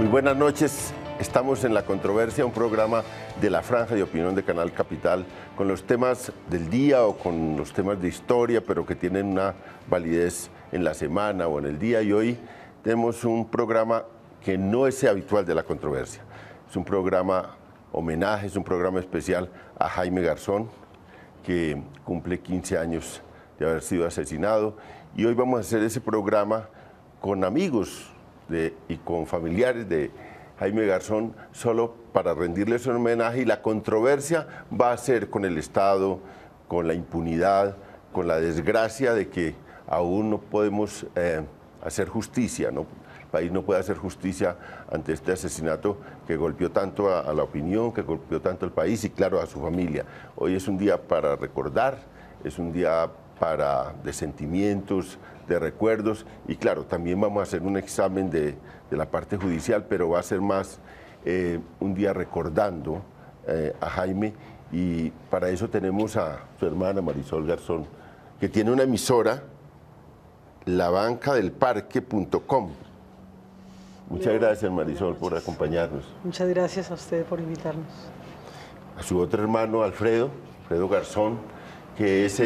Muy buenas noches. Estamos en La Controversia, un programa de la Franja de Opinión de Canal Capital, con los temas del día o con los temas de historia, pero que tienen una validez en la semana o en el día. Y hoy tenemos un programa que no es habitual de La Controversia. Es un programa homenaje, es un programa especial a Jaime Garzón, que cumple 15 años de haber sido asesinado. Y hoy vamos a hacer ese programa con amigos y con familiares de Jaime Garzón, solo para rendirles un homenaje, y la controversia va a ser con el Estado, con la impunidad, con la desgracia de que aún no podemos hacer justicia, ¿no? El país no puede hacer justicia ante este asesinato que golpeó tanto a la opinión, que golpeó tanto al país y claro a su familia. Hoy es un día para recordar, es un día de sentimientos, de recuerdos, y claro, también vamos a hacer un examen de la parte judicial, pero va a ser más un día recordando a Jaime, y para eso tenemos a su hermana Marisol Garzón, que tiene una emisora, labancadelparque.com. Muchas gracias, Marisol, por acompañarnos. Muchas gracias a usted por invitarnos. A su otro hermano, Alfredo Garzón, que es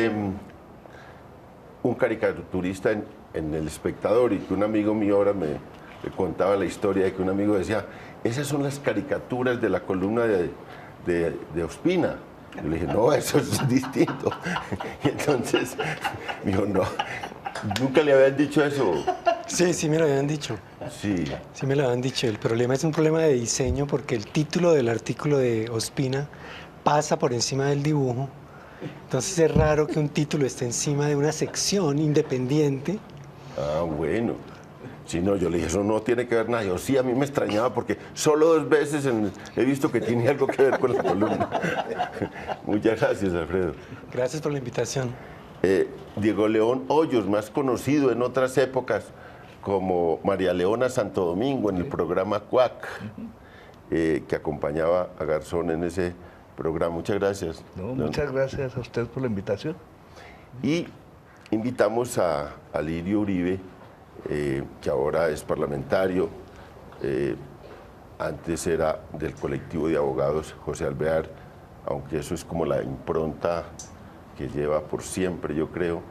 un caricaturista en El Espectador, y que un amigo mío ahora me contaba la historia de que un amigo decía, esas son las caricaturas de la columna de Ospina. Yo le dije, no, eso es distinto. Y entonces me dijo, no, ¿nunca le habían dicho eso? Sí me lo habían dicho. Sí. Sí me lo habían dicho. El problema es un problema de diseño, porque el título del artículo de Ospina pasa por encima del dibujo. Entonces es raro que un título esté encima de una sección independiente. Ah, bueno. Sí, no, yo le dije, eso no tiene que ver nada. Yo sí, a mí me extrañaba porque solo 2 veces he visto que tiene algo que ver con la columna. Muchas gracias, Alfredo. Gracias por la invitación. Diego León Hoyos, más conocido en otras épocas como María Leona Santo Domingo en el programa Cuac, que acompañaba a Garzón en ese programa. Muchas gracias. No, muchas gracias a usted por la invitación. Y invitamos a Lirio Uribe, que ahora es parlamentario, antes era del colectivo de abogados José Alvear, aunque eso es como la impronta que lleva por siempre, yo creo,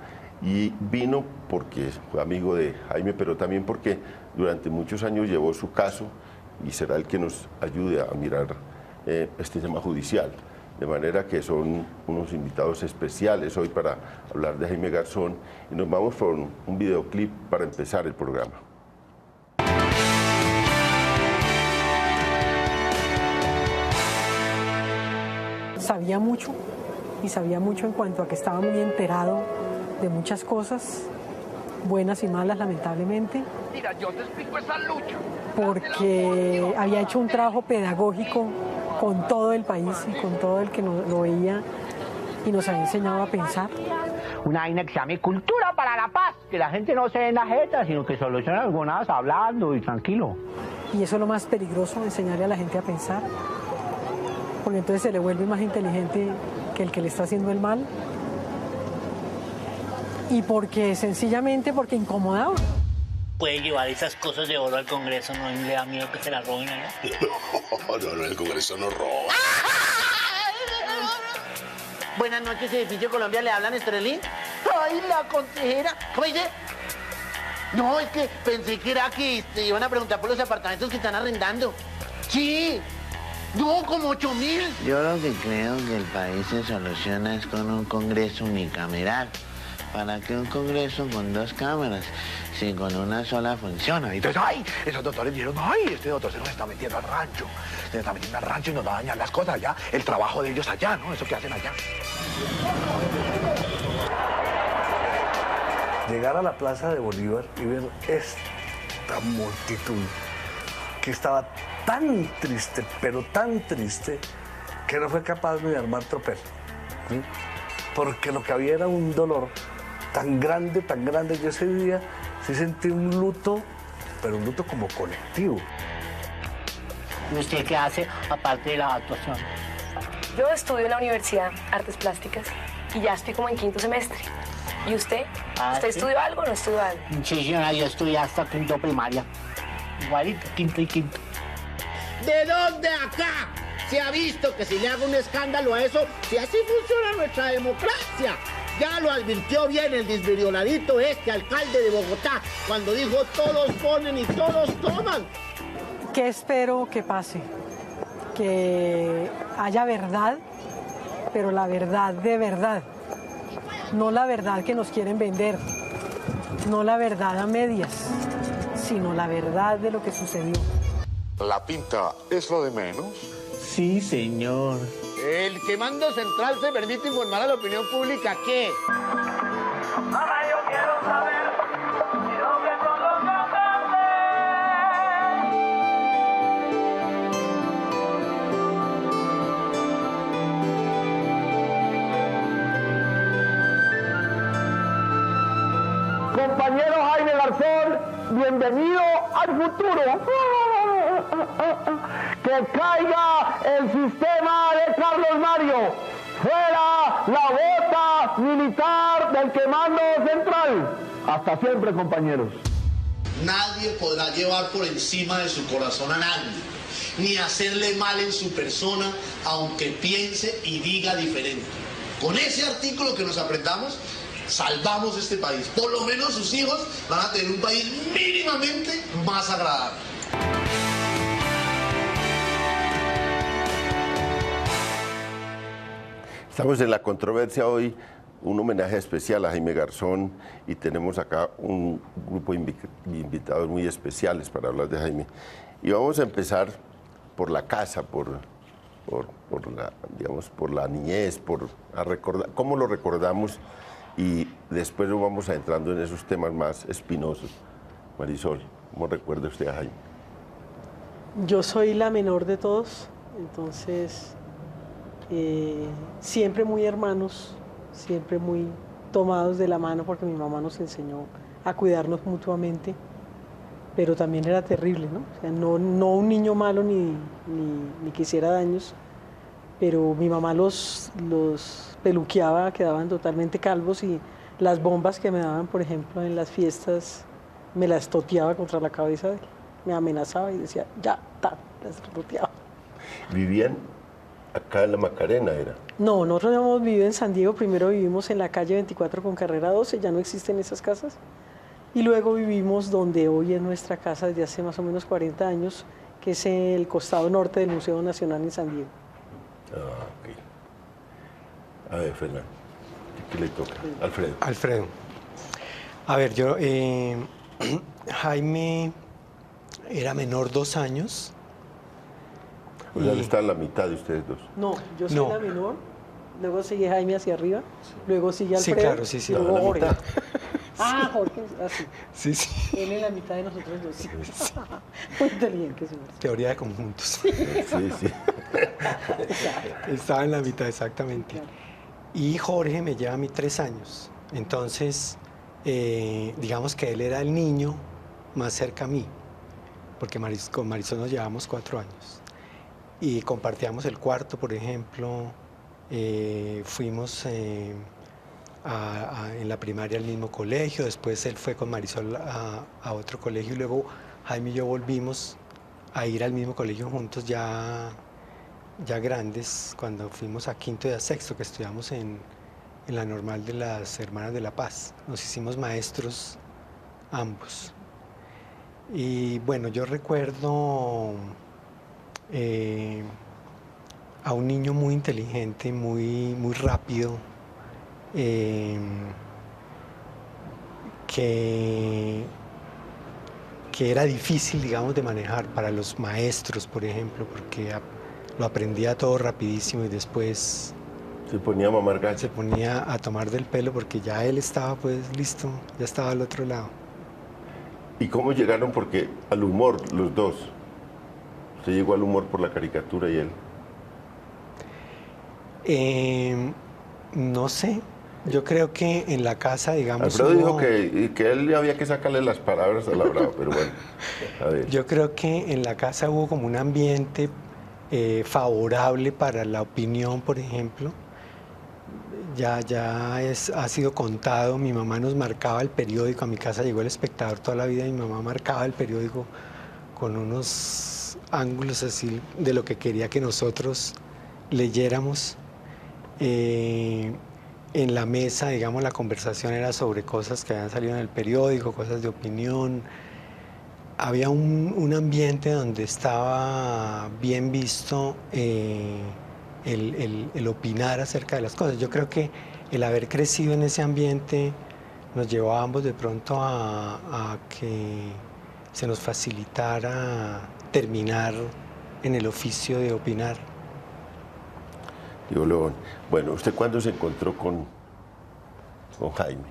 y vino porque fue amigo de Jaime, pero también porque durante muchos años llevó su caso y será el que nos ayude a mirar este tema judicial. De manera que son unos invitados especiales hoy para hablar de Jaime Garzón, y nos vamos por un videoclip para empezar el programa. Sabía mucho, y sabía mucho en cuanto a que estaba muy enterado de muchas cosas, buenas y malas, lamentablemente. Mira, yo te explico esa lucha. Porque había hecho un trabajo pedagógico con todo el país y con todo el que lo veía, y nos había enseñado a pensar. Una vaina que se llame cultura para la paz, que la gente no se dé en la jeta, sino que solucione algunas hablando y tranquilo. Y eso es lo más peligroso, enseñarle a la gente a pensar, porque entonces se le vuelve más inteligente que el que le está haciendo el mal, y porque sencillamente porque incomodaba. Puede llevar esas cosas de oro al Congreso, no le da miedo que se las roben allá. No, el Congreso no roba. Buenas noches, Edificio Colombia, ¿le hablan Estrelín? Ay, la consejera. ¿Cómo dice? No, es que pensé que era que te iban a preguntar por los apartamentos que están arrendando. Sí. No, como 8.000. Yo lo que creo que el país se soluciona es con un Congreso unicameral. ¿Para qué un Congreso con 2 cámaras? Si con una sola funciona. Entonces, ay, esos doctores dijeron, ay, este doctor se nos está metiendo al rancho. Se nos está metiendo al rancho y nos va a dañar las cosas allá. El trabajo de ellos allá, ¿no? Eso que hacen allá. Llegar a la Plaza de Bolívar y ver esta multitud que estaba tan triste, pero tan triste, que no fue capaz ni de armar tropel. ¿Sí? Porque lo que había era un dolor tan grande. Yo ese día sí sentí un luto, pero un luto como colectivo. ¿Y usted qué hace aparte de la actuación? Yo estudio en la Universidad Artes Plásticas y ya estoy como en 5º semestre. ¿Y usted? ¿Usted ¿sí? estudió algo o no estudió algo? Sí, señora, yo estudié hasta 5º primaria. igualito, quinto y quinto. ¿De dónde acá se ha visto que se le haga un escándalo a eso si así funciona nuestra democracia? Ya lo advirtió bien el desvioladito alcalde de Bogotá, cuando dijo todos ponen y todos toman. ¿Qué espero que pase? Que haya verdad, pero la verdad de verdad. No la verdad que nos quieren vender, no la verdad a medias, sino la verdad de lo que sucedió. La pinta es lo de menos. Sí, señor. El Comando Central se permite informar a la opinión pública que... Mamá, yo quiero saber si dónde son los Compañero Jaime Garzón, bienvenido al futuro. Que caiga el sistema de Carlos Mario. Fuera la bota militar del Comando Central. Hasta siempre, compañeros. Nadie podrá llevar por encima de su corazón a nadie, ni hacerle mal en su persona, aunque piense y diga diferente. Con ese artículo que nos aprendamos, salvamos este país. Por lo menos sus hijos van a tener un país mínimamente más agradable. Estamos en la controversia hoy, un homenaje especial a Jaime Garzón y tenemos acá un grupo de invitados muy especiales para hablar de Jaime. Y vamos a empezar por la casa, por la niñez, a recordar, cómo lo recordamos y después nos vamos entrando en esos temas más espinosos. Marisol, ¿cómo recuerda usted a Jaime? Yo soy la menor de todos, entonces siempre muy hermanos, siempre muy tomados de la mano porque mi mamá nos enseñó a cuidarnos mutuamente, pero también era terrible, ¿no? O sea, no un niño malo ni que hiciera daños, pero mi mamá los peluqueaba, quedaban totalmente calvos y las bombas que me daban, por ejemplo, en las fiestas, me las toteaba contra la cabeza de él. Me amenazaba y decía, ya, las toteaba. ¿Vivían acá en la Macarena era? No, nosotros hemos vivido en San Diego, primero vivimos en la calle 24 con carrera 12, ya no existen esas casas, y luego vivimos donde hoy es nuestra casa desde hace más o menos 40 años, que es el costado norte del Museo Nacional en San Diego. Ah, ok. A ver, Fernando, ¿qué le toca? Alfredo. Alfredo. A ver, yo, Jaime era menor 2 años. O sea, está en la mitad de ustedes dos. No, yo soy la menor, luego sigue Jaime hacia arriba, luego sigue Alfredo. Sí, claro, sí. Y luego Jorge. Jorge, así. Sí. Él en la mitad de nosotros dos. Sí. Muy inteligente, señor. Teoría de conjuntos. Sí. Estaba en la mitad, exactamente. Claro. Y Jorge me lleva a mí 3 años. Entonces, digamos que él era el niño más cerca a mí, porque con Marisol nos llevamos 4 años. Y compartíamos el cuarto, por ejemplo, fuimos en la primaria al mismo colegio, después él fue con Marisol a otro colegio y luego Jaime y yo volvimos a ir al mismo colegio juntos ya grandes, cuando fuimos a quinto y a sexto, que estudiamos en la normal de las Hermanas de la Paz. Nos hicimos maestros ambos. Y bueno, yo recuerdo a un niño muy inteligente, muy rápido, que era difícil, digamos, de manejar para los maestros, por ejemplo, porque lo aprendía todo rapidísimo y después se ponía a mamar gallo. Se ponía a tomar del pelo porque ya él estaba pues listo, ya estaba al otro lado. ¿Y cómo llegaron? Porque al humor, los dos. ¿Usted llegó al humor por la caricatura y él? No sé. Yo creo que en la casa, digamos... Alfredo dijo que él había que sacarle las palabras a la brava, pero bueno, a ver. Yo creo que en la casa hubo como un ambiente favorable para la opinión, por ejemplo. Ha sido contado, mi mamá nos marcaba el periódico, a mi casa llegó El Espectador toda la vida, mi mamá marcaba el periódico con unos ángulos así de lo que quería que nosotros leyéramos. En la mesa, digamos, la conversación era sobre cosas que habían salido en el periódico, cosas de opinión. Había un ambiente donde estaba bien visto el opinar acerca de las cosas. Yo creo que el haber crecido en ese ambiente nos llevó a ambos de pronto a que se nos facilitara terminar en el oficio de opinar. Diego León, bueno, ¿usted cuándo se encontró con Jaime?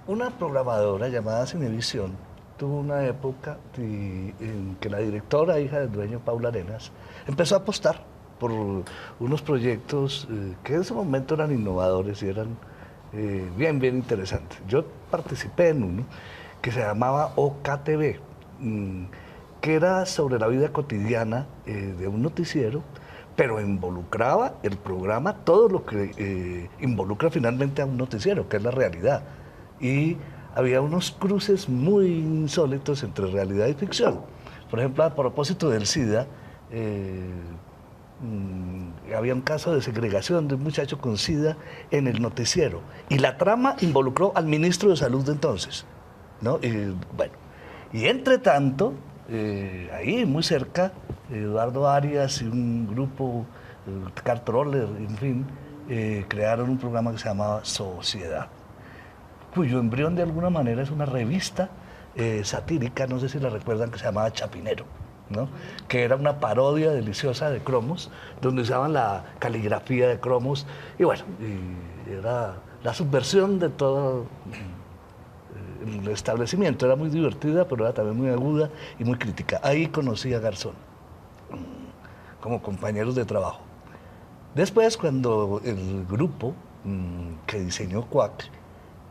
Una programadora llamada Cinevisión tuvo una época en que la directora, hija del dueño, Paula Arenas, empezó a apostar por unos proyectos que en ese momento eran innovadores y eran bien interesantes. Yo participé en uno que se llamaba OKTV, que era sobre la vida cotidiana de un noticiero, pero involucraba el programa todo lo que involucra finalmente a un noticiero, que es la realidad. Y había unos cruces muy insólitos entre realidad y ficción. Por ejemplo, a propósito del SIDA, había un caso de segregación de un muchacho con SIDA en el noticiero. Y la trama involucró al ministro de Salud de entonces, ¿no? Y, bueno, y entre tanto, ahí muy cerca, Eduardo Arias y un grupo, Carl Troller, en fin, crearon un programa que se llamaba Sociedad, cuyo embrión de alguna manera es una revista satírica, no sé si la recuerdan, que se llamaba Chapinero, ¿no? Que era una parodia deliciosa de cromos, donde usaban la caligrafía de cromos, y bueno, era la subversión de todo el establecimiento. Era muy divertida, pero era también muy aguda y muy crítica. Ahí conocí a Garzón, como compañeros de trabajo. Después, cuando el grupo que diseñó Cuac,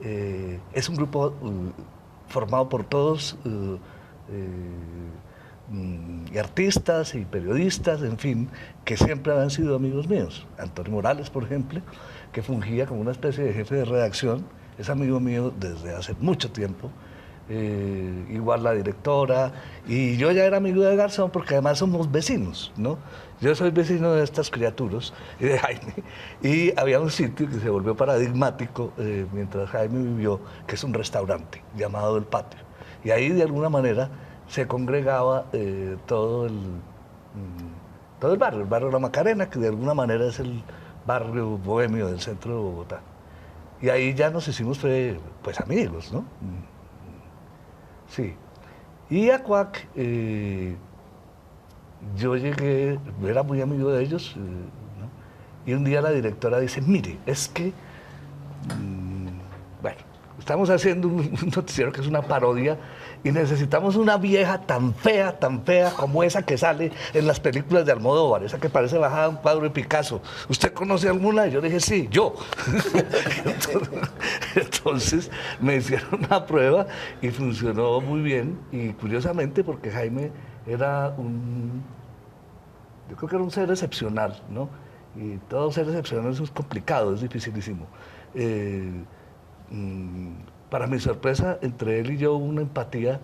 es un grupo formado por todos y artistas y periodistas, en fin, que siempre han sido amigos míos. Antonio Morales, por ejemplo, que fungía como una especie de jefe de redacción, es amigo mío desde hace mucho tiempo. Igual la directora, y yo ya era amigo de Garzón porque además somos vecinos, ¿no? Yo soy vecino de estas criaturas y de Jaime, y había un sitio que se volvió paradigmático mientras Jaime vivió, que es un restaurante llamado El Patio, y ahí de alguna manera se congregaba todo el barrio, el barrio La Macarena, que de alguna manera es el barrio bohemio del centro de Bogotá, y ahí ya nos hicimos pues amigos, ¿no? Sí. Y a Cuac, yo llegué, era muy amigo de ellos, ¿no? Y un día la directora dice, mire, es que, bueno, estamos haciendo un noticiero que es una parodia y necesitamos una vieja tan fea como esa que sale en las películas de Almodóvar, esa que parece bajada de un cuadro de Picasso. ¿Usted conoce alguna? Y yo le dije, sí, yo. Entonces me hicieron una prueba y funcionó muy bien, y curiosamente porque Jaime era yo creo que era un ser excepcional, ¿no? Y todo ser excepcional es complicado, es dificilísimo. Para mi sorpresa, entre él y yo hubo una empatía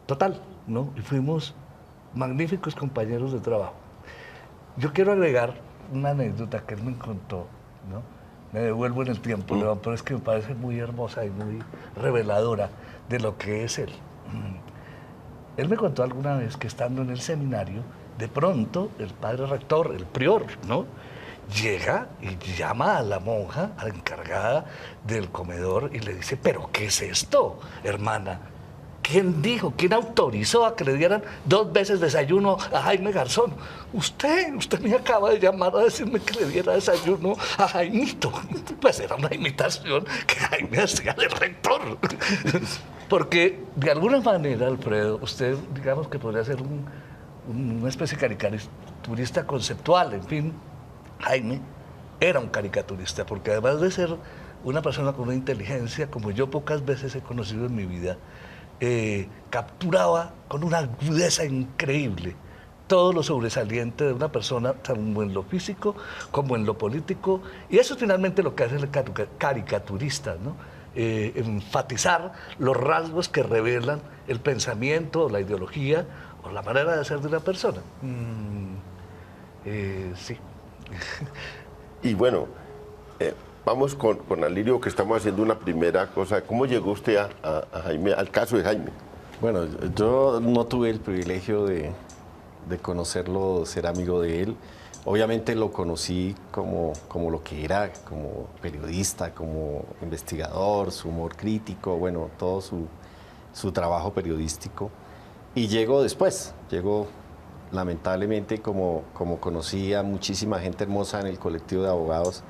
total, ¿no? Y fuimos magníficos compañeros de trabajo. Yo quiero agregar una anécdota que él me contó, ¿no? Me devuelvo en el tiempo, León, pero es que me parece muy hermosa y muy reveladora de lo que es él. Él me contó alguna vez que estando en el seminario, de pronto el padre rector, el prior, ¿no?, llega y llama a la monja, a la encargada del comedor, y le dice, ¿pero qué es esto, hermana? ¿Quién dijo, quién autorizó a que le dieran 2 veces desayuno a Jaime Garzón? Usted me acaba de llamar a decirme que le diera desayuno a Jaimito. Pues era una imitación que Jaime hacía del rector. Porque de alguna manera, Alfredo, usted digamos que podría ser una especie de caricaturista conceptual, en fin. Jaime era un caricaturista, porque además de ser una persona con una inteligencia como yo pocas veces he conocido en mi vida, capturaba con una agudeza increíble todo lo sobresaliente de una persona, tanto en lo físico como en lo político, y eso es finalmente lo que hace el caricaturista, ¿no? enfatizar los rasgos que revelan el pensamiento, la ideología o la manera de ser de una persona. Sí. Y bueno, vamos con Alirio, que estamos haciendo una primera cosa. ¿Cómo llegó usted a Jaime, al caso de Jaime? Bueno, yo no tuve el privilegio de conocerlo, ser amigo de él. Obviamente lo conocí como lo que era, como periodista, como investigador, su humor crítico, bueno, todo su trabajo periodístico. Y llegó después, llegó lamentablemente como conocí a muchísima gente hermosa en el colectivo de abogados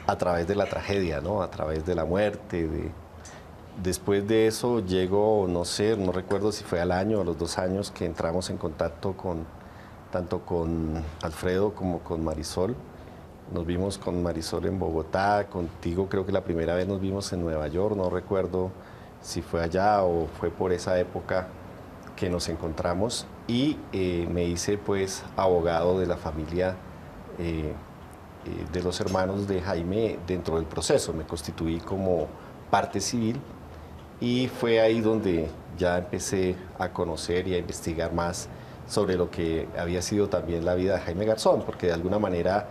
a través de la tragedia, ¿no? A través de la muerte. Después de eso llegó, no sé, no recuerdo si fue al año o a los 2 años que entramos en contacto tanto con Alfredo como con Marisol. Nos vimos con Marisol en Bogotá, contigo creo que la primera vez nos vimos en Nueva York, no recuerdo si fue allá o fue por esa época que nos encontramos, y me hice pues abogado de la familia de los hermanos de Jaime dentro del proceso. Me constituí como parte civil y fue ahí donde ya empecé a conocer y a investigar más sobre lo que había sido también la vida de Jaime Garzón, porque de alguna manera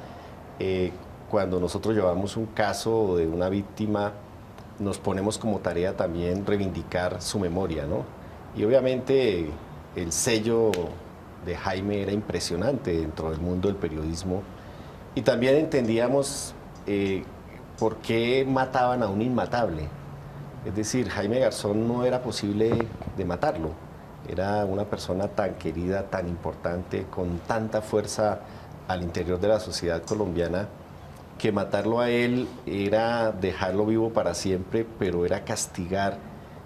cuando nosotros llevamos un caso de una víctima nos ponemos como tarea también reivindicar su memoria, ¿no? Y obviamente el sello de Jaime era impresionante dentro del mundo del periodismo, y también entendíamos por qué mataban a un inmatable. Es decir, Jaime Garzón no era posible de matarlo. Era una persona tan querida, tan importante, con tanta fuerza al interior de la sociedad colombiana, que matarlo a él era dejarlo vivo para siempre, pero era castigar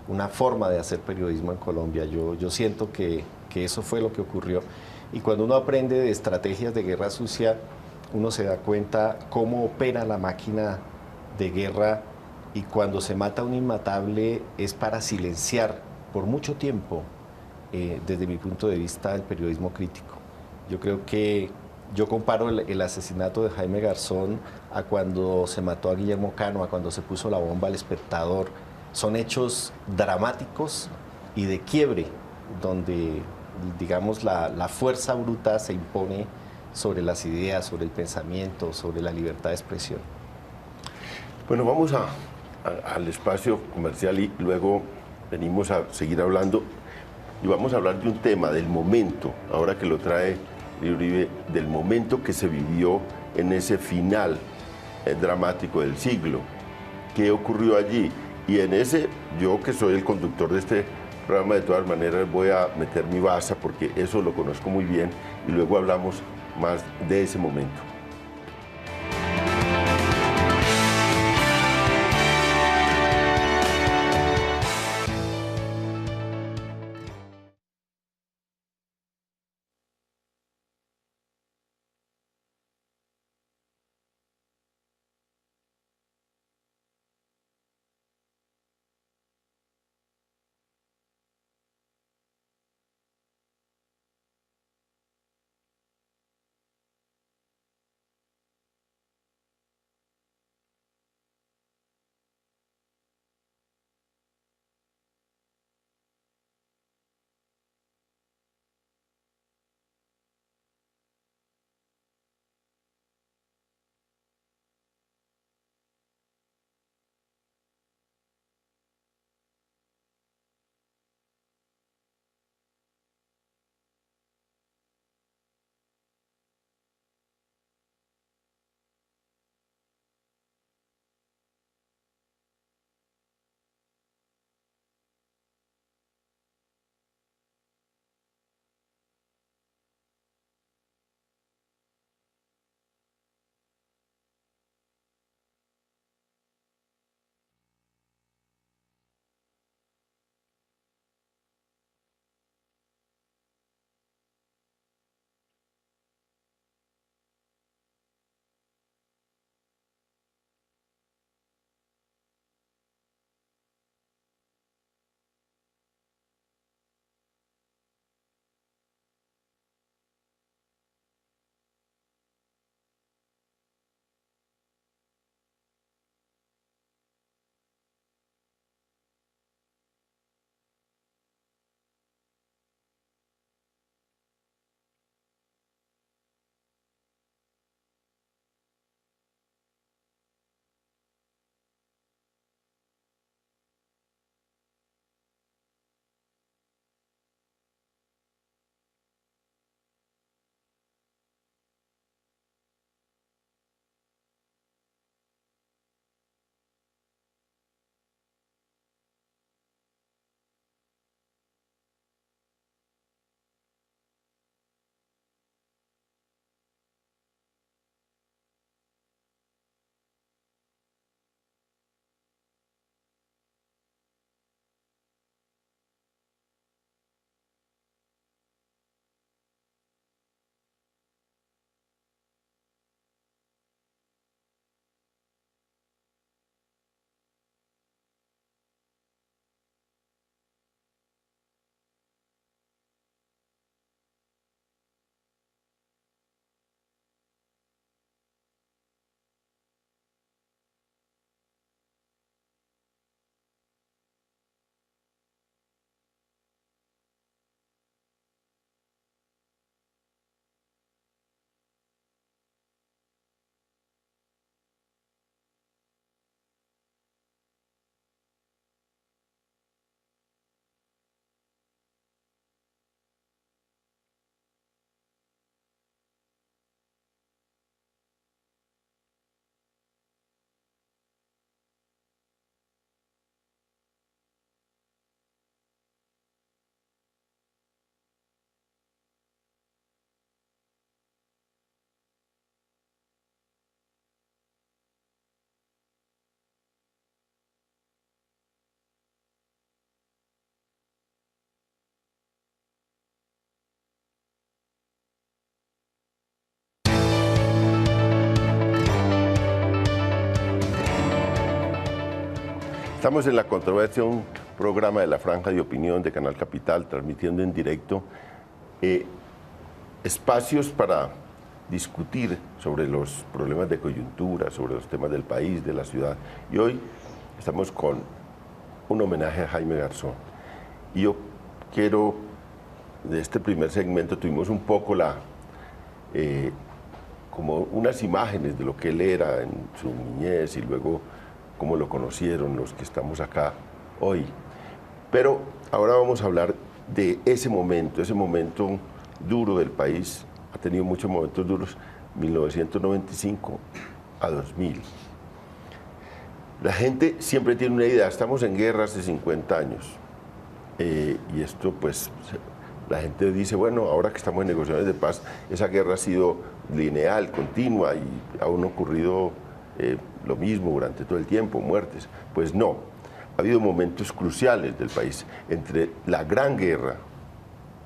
una forma de hacer periodismo en Colombia. Yo siento que eso fue lo que ocurrió. Y cuando uno aprende de estrategias de guerra sucia, uno se da cuenta cómo opera la máquina de guerra, y cuando se mata a un inmatable es para silenciar por mucho tiempo, desde mi punto de vista, el periodismo crítico. Yo creo que yo comparo el asesinato de Jaime Garzón a cuando se mató a Guillermo Cano, a cuando se puso la bomba al Espectador. Son hechos dramáticos y de quiebre, donde, digamos, la fuerza bruta se impone sobre las ideas, sobre el pensamiento, sobre la libertad de expresión. Bueno, vamos al espacio comercial y luego venimos a seguir hablando, y vamos a hablar de un tema, del momento, ahora que lo trae Uribe, del momento que se vivió en ese final dramático del siglo. ¿Qué ocurrió allí? Y en ese, yo que soy el conductor de este programa, de todas maneras voy a meter mi baza porque eso lo conozco muy bien, y luego hablamos más de ese momento. Estamos en La Controversia, un programa de la Franja de Opinión de Canal Capital, transmitiendo en directo espacios para discutir sobre los problemas de coyuntura, sobre los temas del país, de la ciudad. Y hoy estamos con un homenaje a Jaime Garzón. Y yo quiero, de este primer segmento, tuvimos un poco como unas imágenes de lo que él era en su niñez y luego cómo lo conocieron los que estamos acá hoy. Pero ahora vamos a hablar de ese momento duro del país. Ha tenido muchos momentos duros, 1995 a 2000. La gente siempre tiene una idea, estamos en guerra hace 50 años. Y esto pues, la gente dice, bueno, ahora que estamos en negociaciones de paz, esa guerra ha sido lineal, continua y aún ha ocurrido lo mismo durante todo el tiempo, muertes. Pues no, ha habido momentos cruciales del país. Entre la Gran Guerra,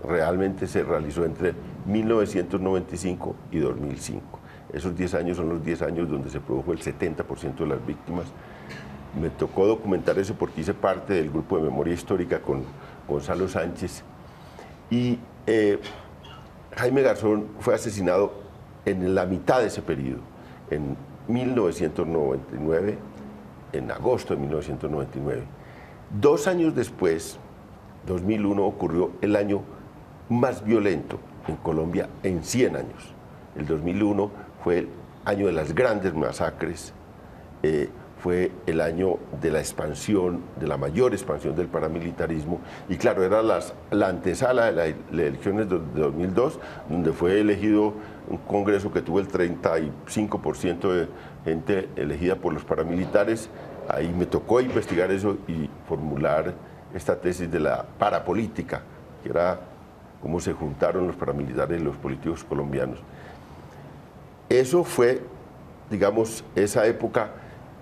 realmente se realizó entre 1995 y 2005. Esos 10 años son los 10 años donde se produjo el 70% de las víctimas. Me tocó documentar eso porque hice parte del grupo de memoria histórica con Gonzalo Sánchez. Y Jaime Garzón fue asesinado en la mitad de ese periodo, en 1999, en agosto de 1999. 2 años después, 2001, ocurrió el año más violento en Colombia en 100 años. El 2001 fue el año de las grandes masacres, fue el año de la expansión, de la mayor expansión del paramilitarismo, y claro, era la antesala de las elecciones de 2002, donde fue elegido un Congreso que tuvo el 35% de gente elegida por los paramilitares. Ahí me tocó investigar eso y formular esta tesis de la parapolítica, que era cómo se juntaron los paramilitares y los políticos colombianos. Eso fue, digamos, esa época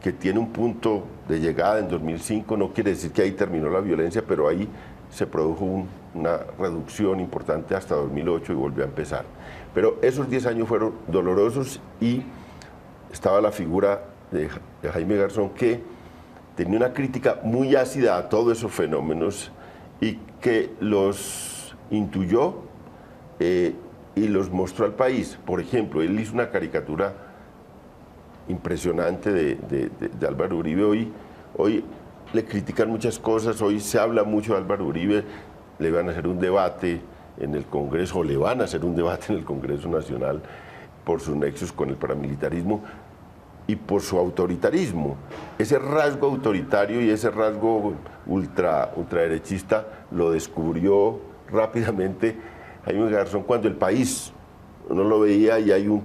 que tiene un punto de llegada en 2005, no quiere decir que ahí terminó la violencia, pero ahí se produjo una reducción importante hasta 2008 y volvió a empezar. Pero esos 10 años fueron dolorosos y estaba la figura de Jaime Garzón, que tenía una crítica muy ácida a todos esos fenómenos y que los intuyó y los mostró al país. Por ejemplo, él hizo una caricatura impresionante de Álvaro Uribe. Hoy le critican muchas cosas, hoy se habla mucho de Álvaro Uribe, le van a hacer un debate en el Congreso, o le van a hacer un debate en el Congreso Nacional por sus nexos con el paramilitarismo y por su autoritarismo. Ese rasgo autoritario y ese rasgo ultraderechista lo descubrió rápidamente Jaime Garzón cuando el país no lo veía, y hay un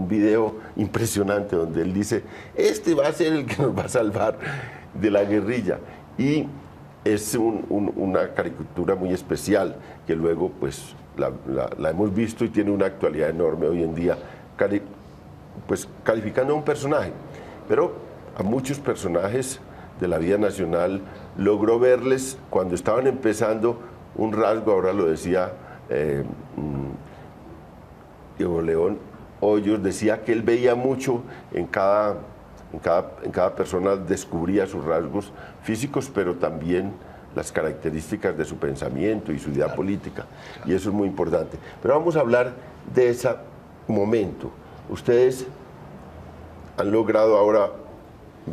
video impresionante donde él dice, este va a ser el que nos va a salvar de la guerrilla. Y es una caricatura muy especial que luego pues la hemos visto y tiene una actualidad enorme hoy en día, pues calificando a un personaje, pero a muchos personajes de la vida nacional logró verles cuando estaban empezando un rasgo. Ahora lo decía Diego León Hoyos, decía que él veía mucho en cada persona, descubría sus rasgos físicos, pero también las características de su pensamiento y su idea política, y eso es muy importante. Pero vamos a hablar de ese momento. Ustedes han logrado ahora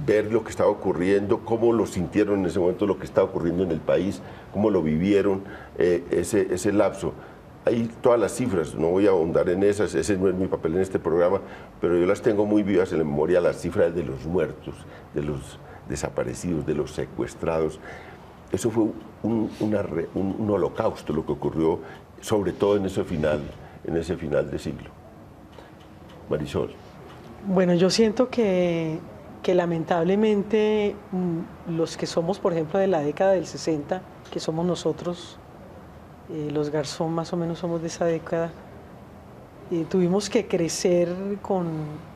ver lo que estaba ocurriendo, cómo lo sintieron en ese momento, lo que estaba ocurriendo en el país, cómo lo vivieron, ese lapso. Hay todas las cifras, no voy a ahondar en esas, ese no es mi papel en este programa, pero yo las tengo muy vivas en la memoria, las cifras de los muertos, de los desaparecidos, de los secuestrados. Eso fue un holocausto lo que ocurrió, sobre todo en ese final de siglo. Marisol. Bueno, yo siento que lamentablemente los que somos, por ejemplo, de la década del 60, que somos nosotros, los Garzón más o menos somos de esa década, tuvimos que crecer con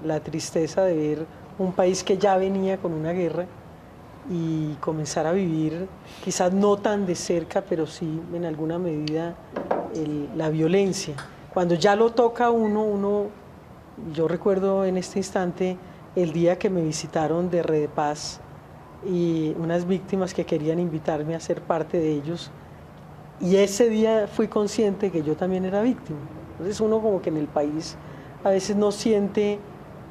la tristeza de ver un país que ya venía con una guerra y comenzar a vivir, quizás no tan de cerca, pero sí en alguna medida, la violencia. Cuando ya lo toca uno, yo recuerdo en este instante el día que me visitaron de Redepaz y unas víctimas que querían invitarme a ser parte de ellos. Y ese día fui consciente que yo también era víctima. Entonces uno como que en el país a veces no siente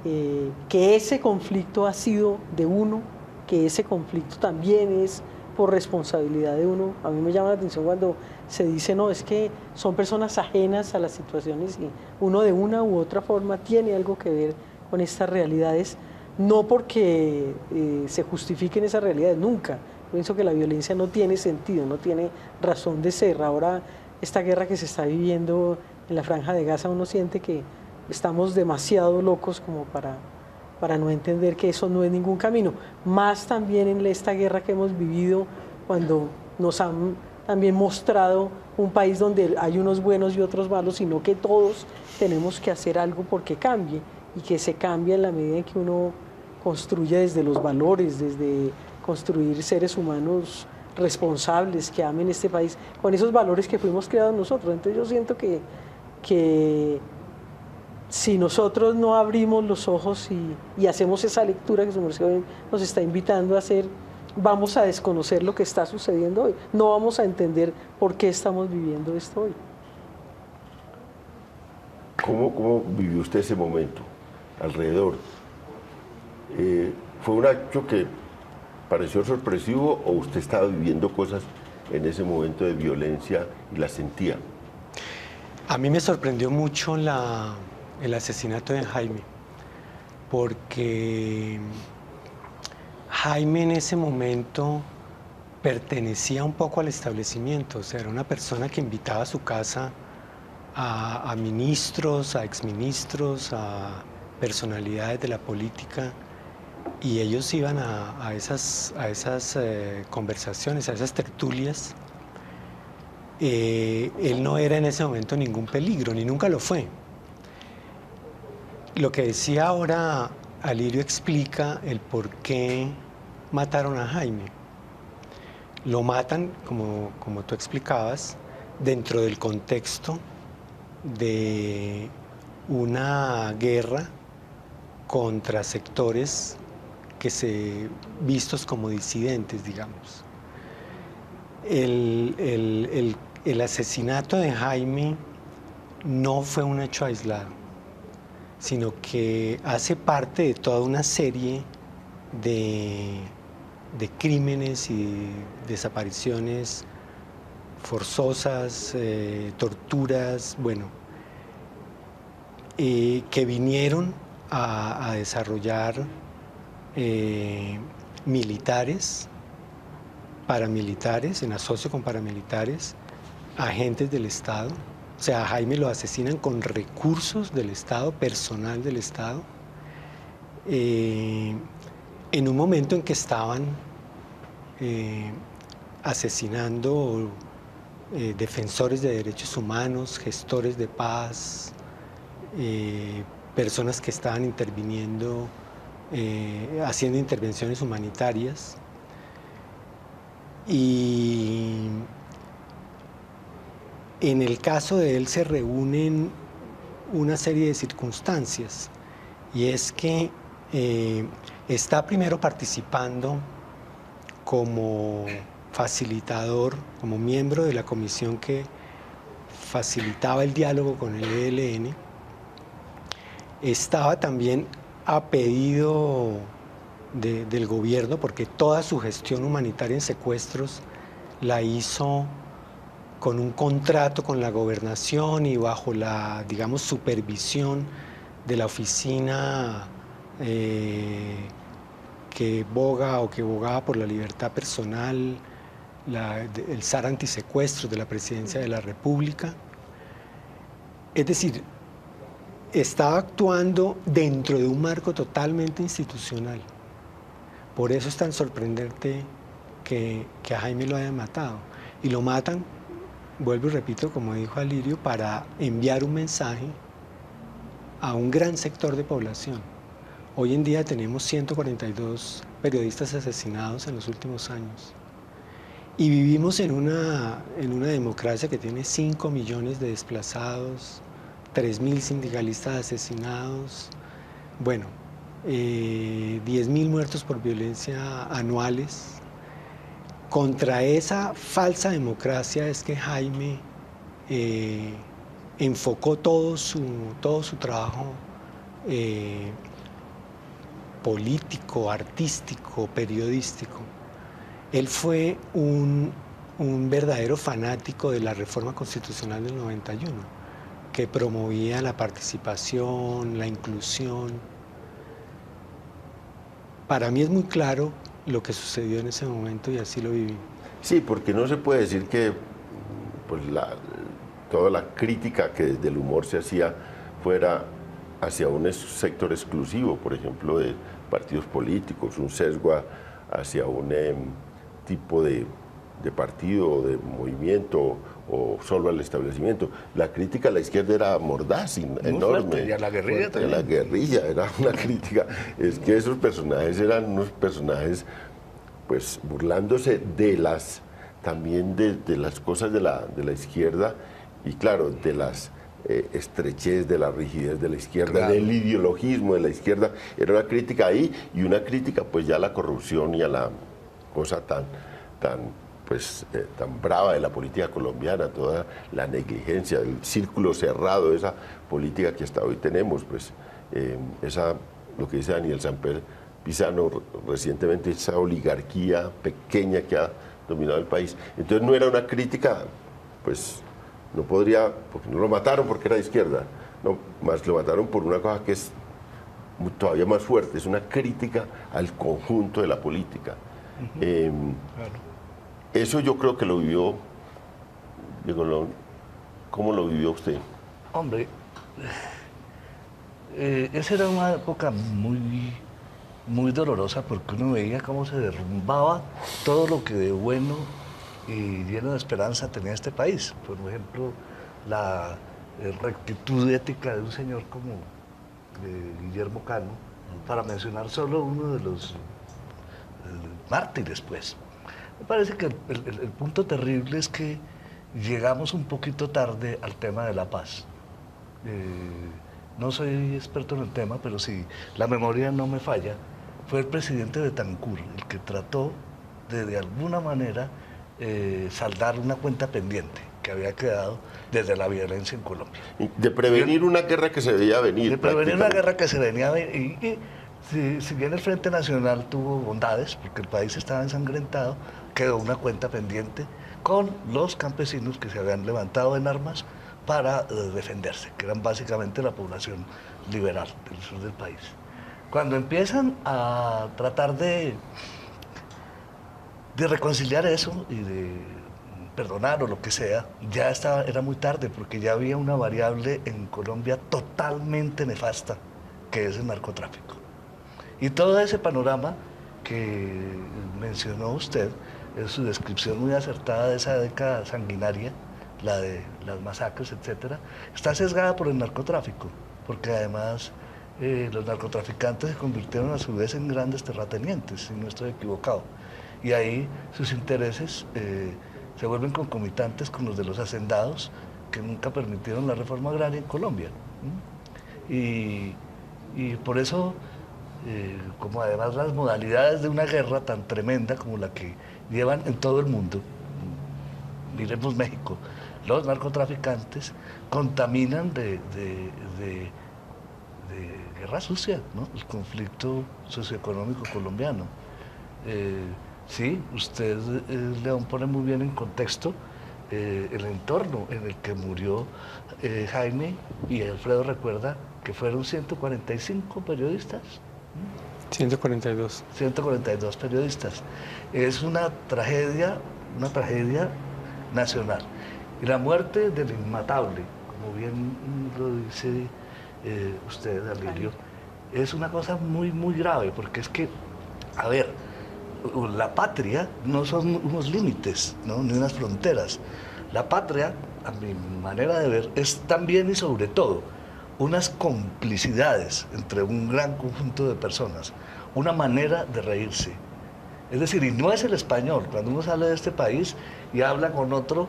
que ese conflicto ha sido de uno, que ese conflicto también es por responsabilidad de uno. A mí me llama la atención cuando se dice, no, es que son personas ajenas a las situaciones y uno de una u otra forma tiene algo que ver con estas realidades, no porque se justifiquen esas realidades, nunca. Yo pienso que la violencia no tiene sentido, no tiene razón de ser. Ahora, esta guerra que se está viviendo en la Franja de Gaza, uno siente que estamos demasiado locos como para no entender que eso no es ningún camino. Más también en esta guerra que hemos vivido, cuando nos han también mostrado un país donde hay unos buenos y otros malos, sino que todos tenemos que hacer algo porque cambie, y que se cambie en la medida en que uno construye desde los valores, desde construir seres humanos responsables que amen este país, con esos valores que fuimos creados nosotros. Entonces yo siento que si nosotros no abrimos los ojos y hacemos esa lectura que su merced nos está invitando a hacer, vamos a desconocer lo que está sucediendo hoy. No vamos a entender por qué estamos viviendo esto hoy. ¿Cómo vivió usted ese momento alrededor? ¿Fue un acto que pareció sorpresivo o usted estaba viviendo cosas en ese momento de violencia y las sentía? A mí me sorprendió mucho el asesinato de Jaime, porque Jaime en ese momento pertenecía un poco al establecimiento, o sea, era una persona que invitaba a su casa a ministros, a exministros, a personalidades de la política, y ellos iban a esas conversaciones, a esas tertulias. Él no era en ese momento ningún peligro, ni nunca lo fue. Lo que decía ahora Alirio explica el por qué mataron a Jaime. Lo matan, como tú explicabas, dentro del contexto de una guerra contra sectores vistos como disidentes, digamos. El asesinato de Jaime no fue un hecho aislado, sino que hace parte de toda una serie de crímenes y desapariciones forzosas, torturas, bueno, que vinieron a desarrollar militares, paramilitares, en asocio con paramilitares, agentes del Estado. O sea, a Jaime lo asesinan con recursos del Estado, personal del Estado, en un momento en que estaban asesinando defensores de derechos humanos, gestores de paz, personas que estaban interviniendo, haciendo intervenciones humanitarias. Y en el caso de él se reúnen una serie de circunstancias, y es que está primero participando como facilitador, como miembro de la comisión que facilitaba el diálogo con el ELN. Estaba también a pedido del gobierno, porque toda su gestión humanitaria en secuestros la hizo con un contrato con la gobernación y bajo la, digamos, supervisión de la oficina que bogaba por la libertad personal, el SAR antisecuestros de la Presidencia de la República. Es decir, estaba actuando dentro de un marco totalmente institucional. Por eso es tan sorprendente que a Jaime lo hayan matado. Y lo matan, vuelvo y repito, como dijo Alirio, para enviar un mensaje a un gran sector de población. Hoy en día tenemos 142 periodistas asesinados en los últimos años. Y vivimos en una democracia que tiene 5 millones de desplazados, 3.000 sindicalistas asesinados. Bueno, 10.000 muertos por violencia anuales. Contra esa falsa democracia es que Jaime enfocó todo su trabajo político, artístico, periodístico. Él fue un verdadero fanático de la reforma constitucional del 91, que promovía la participación, la inclusión. Para mí es muy claro lo que sucedió en ese momento y así lo viví. Sí, porque no se puede decir que pues, toda la crítica que desde el humor se hacía fuera hacia un sector exclusivo, por ejemplo, de partidos políticos, un sesgo hacia un tipo de partido o de movimiento o solo al establecimiento. La crítica a la izquierda era mordaz, enorme. Fuerte, y a la guerrilla fuerte, también. A la guerrilla era una crítica. Es que esos personajes eran unos personajes, pues, burlándose de también de las cosas de la izquierda y, claro, de las estrechez, de la rigidez de la izquierda, claro, del ideologismo de la izquierda. Era una crítica ahí y una crítica, pues, ya a la corrupción y a la cosa tan brava de la política colombiana, toda la negligencia, el círculo cerrado de esa política que hasta hoy tenemos, pues lo que dice Daniel Samper Pizano recientemente, esa oligarquía pequeña que ha dominado el país. Entonces no era una crítica, pues no podría, porque no lo mataron porque era de izquierda, no, más lo mataron por una cosa que es todavía más fuerte, es una crítica al conjunto de la política. Claro. Eso yo creo que lo vivió, Diego, ¿cómo lo vivió usted? Hombre, esa era una época muy, muy dolorosa porque uno veía cómo se derrumbaba todo lo que de bueno y lleno de esperanza tenía este país. Por ejemplo, la rectitud ética de un señor como Guillermo Cano, para mencionar solo uno de los mártires, pues. Me parece que el punto terrible es que llegamos un poquito tarde al tema de la paz. No soy experto en el tema, pero si la memoria no me falla, fue el presidente Betancur el que trató de alguna manera saldar una cuenta pendiente que había quedado desde la violencia en Colombia. De prevenir una guerra que se veía venir. De prevenir una guerra que se venía a venir. Y si bien el Frente Nacional tuvo bondades, porque el país estaba ensangrentado, quedó una cuenta pendiente con los campesinos que se habían levantado en armas para defenderse, que eran básicamente la población liberal del sur del país. Cuando empiezan a tratar de reconciliar eso y de perdonar o lo que sea, ya era muy tarde, porque ya había una variable en Colombia totalmente nefasta, que es el narcotráfico. Y todo ese panorama que mencionó usted, en su descripción muy acertada de esa década sanguinaria, la de las masacres, etcétera, está sesgada por el narcotráfico, porque además los narcotraficantes se convirtieron a su vez en grandes terratenientes, si no estoy equivocado. Y ahí sus intereses se vuelven concomitantes con los de los hacendados, que nunca permitieron la reforma agraria en Colombia. Y por eso, como además las modalidades de una guerra tan tremenda como la que llevan en todo el mundo, miremos México, los narcotraficantes contaminan de guerra sucia, ¿no?, el conflicto socioeconómico colombiano. Sí, usted, León, pone muy bien en contexto el entorno en el que murió Jaime, y Alfredo recuerda que fueron 145 periodistas. 142. 142 periodistas. Es una tragedia nacional. Y la muerte del inmatable, como bien lo dice usted, Alirio, es una cosa muy, muy grave, porque es que, a ver, la patria no son unos límites, ¿no?, ni unas fronteras. La patria, a mi manera de ver, es también y sobre todo unas complicidades entre un gran conjunto de personas, una manera de reírse. Es decir, y no es el español. Cuando uno sale de este país y habla con otro,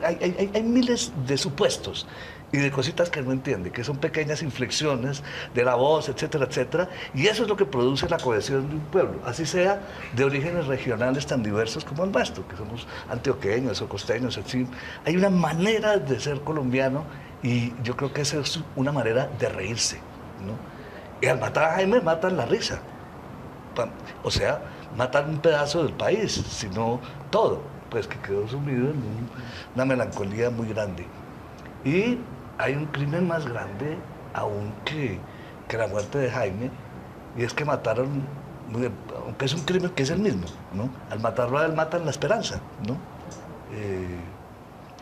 hay miles de supuestos. y de cositas que no entiende, que son pequeñas inflexiones de la voz, etcétera, etcétera, y eso es lo que produce la cohesión de un pueblo, así sea de orígenes regionales tan diversos como el nuestro, que somos antioqueños o costeños, etc. Hay una manera de ser colombiano y yo creo que esa es una manera de reírse, ¿no? Y al matar a Jaime matan la risa, o sea, matan un pedazo del país, sino todo, pues que quedó sumido en una melancolía muy grande. Y hay un crimen más grande aún que la muerte de Jaime, y es que mataron, aunque es un crimen que es el mismo, ¿no? Al matarlo a él matan la esperanza, ¿no?